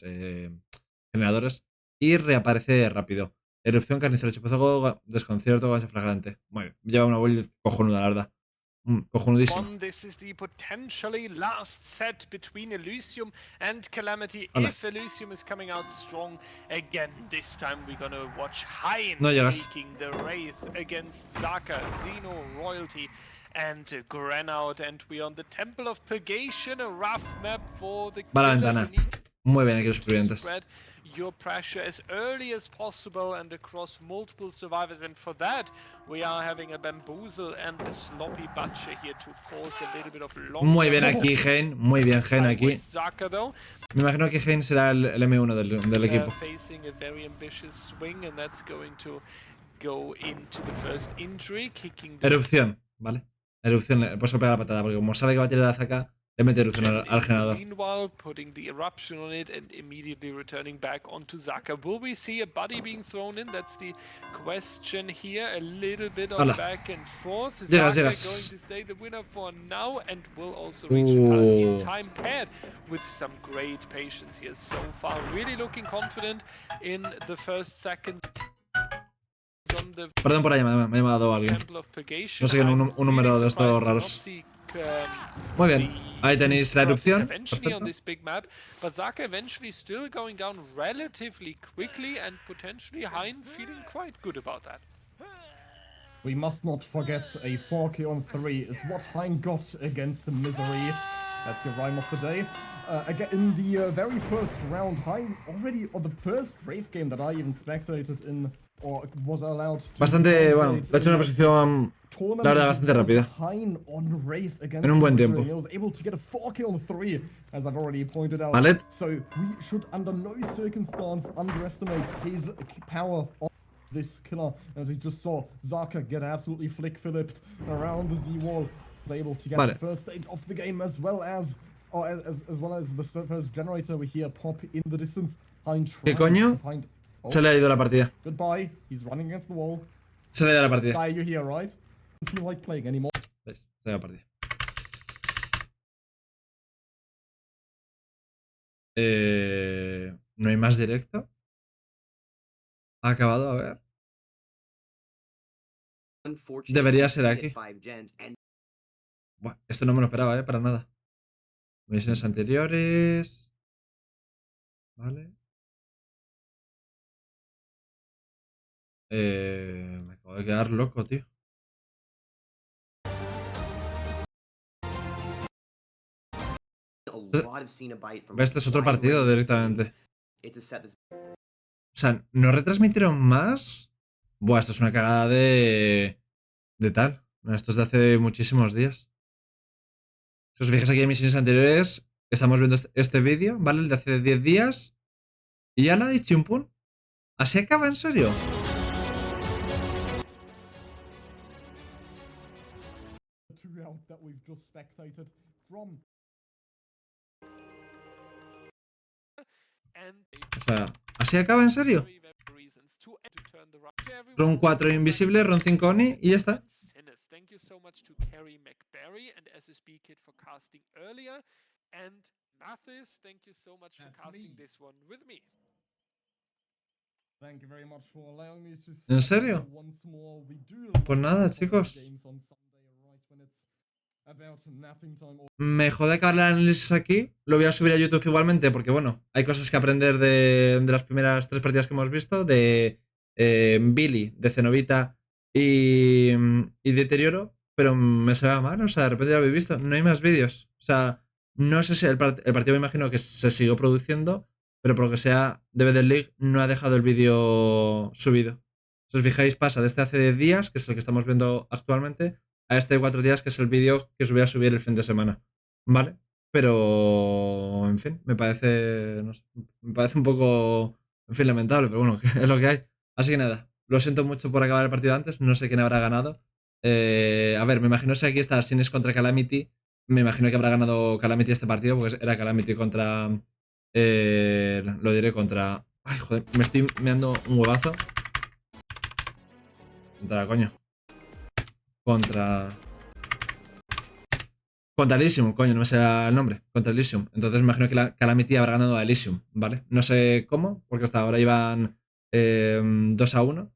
generadores. Y reaparece rápido. Erupción, carnicero, chupazago, desconcierto, gancho flagrante. Muy bien, lleva una build cojonuda, la verdad. Cojonudísimo. This is the potentially last set between ELYSIUM and Calamity. If ELYSIUM is coming out strong again, this time we're gonna watch Hein taking the Wraith against Zaka, Xeno, Royalty, and Granout, and we're on the Temple of Purgation, a rough map for the Va a la ventana. Muy bien aquí los supervivientes. Your pressure as early as possible and across multiple survivors, and for that we are having a bamboozle and a sloppy butcher here to force a little bit of long. Muy bien aquí Hein, muy bien Hein aquí. Me imagino que Hein será el M1 del equipo. Facing a very ambitious swing, and that's going to go into the first injury, kicking the... Erupción, vale. Erupción, le puedo pegar la patada porque como sabe que va a tirar a Zaka, le mete erupción al generador. Meanwhile, putting the eruption on it and immediately returning back onto Zaka. Will we see a buddy being thrown in? That's the question here. A little bit of back and forth. Zaka going to stay the winner for now and will also reach the party in time, paired with some great patience here so far. Really looking confident in the first seconds. Perdón por la llamada, me ha llamado alguien. No sé qué, un número de estos raros. Muy bien, ahí tenéis la erupción. Perfecto. But Zaka eventually still going down relatively quickly and potentially Hein feeling quite good about that. We must not forget a 4K on 3 is what Hein got against the Misery. That's your rhyme of the day. Again, in the very first round, Hein already, or the first Wraith game that I even spectated in, or was allowed to. Bastante, bueno, le ha hecho una posición, la verdad, bastante rápida. En un buen tiempo. Vale. So we should under no circumstance underestimate his power on this killer. As we just saw Zaka get absolutely flick-flipped around the Z-wall. Was able to get the first stage of the game as well as the first generator we hear pop in the distance. ¿Qué coño? Se le ha ido la partida. Goodbye. He's running against the wall. Se le ha ido la partida. Guy, you're here, right? Don't feel like playing anymore. ¿Ves? Se le ha ido la partida. ¿No hay más directo? ¿Ha acabado? A ver. Debería ser aquí. Buah, esto no me lo esperaba, para nada. Misiones anteriores. Vale. Me acabo de quedar loco, tío. Este es otro partido directamente. O sea, ¿no retransmitieron más? Buah, esto es una cagada de tal. Esto es de hace muchísimos días. Si os fijáis aquí en misiones anteriores, estamos viendo este vídeo, ¿vale? El de hace 10 días. Y ya la de chimpún. ¿Así acaba, en serio? O sea, ¿así acaba, en serio? Run 4 invisible, run 5 Oni y ya está. Thank you so much to Carrie McBarry and SSB Kid for casting earlier. And Mathis, thank you so much for casting this one with me. Thank you very much for allowing me to. ¿En serio? Pues nada, chicos. Me jode acabar el análisis aquí. Lo voy a subir a YouTube igualmente porque, bueno, hay cosas que aprender de las primeras 3 partidas que hemos visto. De Billy, de Cenovita y Deterioro. Pero me se va mal, o sea, de repente ya lo habéis visto. No hay más vídeos. O sea, no sé si el partido me imagino que se siguió produciendo. Pero por lo que sea, DVD League no ha dejado el vídeo subido. Si os fijáis, pasa de este hace 10 días, que es el que estamos viendo actualmente, a este de 4 días, que es el vídeo que os voy a subir el fin de semana. ¿Vale? Pero, en fin, me parece, no sé, me parece un poco, en fin, lamentable, pero bueno, es lo que hay. Así que nada, lo siento mucho por acabar el partido antes, no sé quién habrá ganado. A ver, me imagino que aquí está Sines contra Calamity. Me imagino que habrá ganado Calamity este partido, porque era Calamity contra... lo diré contra... Ay, joder, me estoy meando un huevazo. Contra, coño. Contra ELYSIUM, coño, no me sé el nombre. Contra ELYSIUM. Entonces me imagino que la Calamity habrá ganado a ELYSIUM, ¿vale? No sé cómo, porque hasta ahora iban 2-1.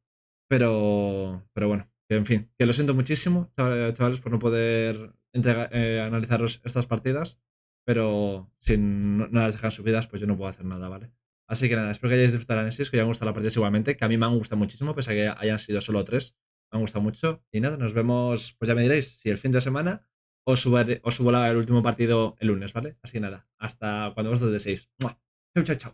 Pero bueno, que en fin, que lo siento muchísimo, chavales, por no poder analizaros estas partidas. Pero si no las dejan subidas, pues yo no puedo hacer nada, ¿vale? Así que nada, espero que hayáis disfrutado el análisis, que os hayan gustado las partidas igualmente, que a mí me han gustado muchísimo, pese a que hayan sido solo 3. Me han gustado mucho. Y nada, nos vemos, pues ya me diréis, si el fin de semana os subo el último partido el lunes, ¿vale? Así que nada, hasta cuando vosotros deseéis. ¡Mua! Chau, chau, chau.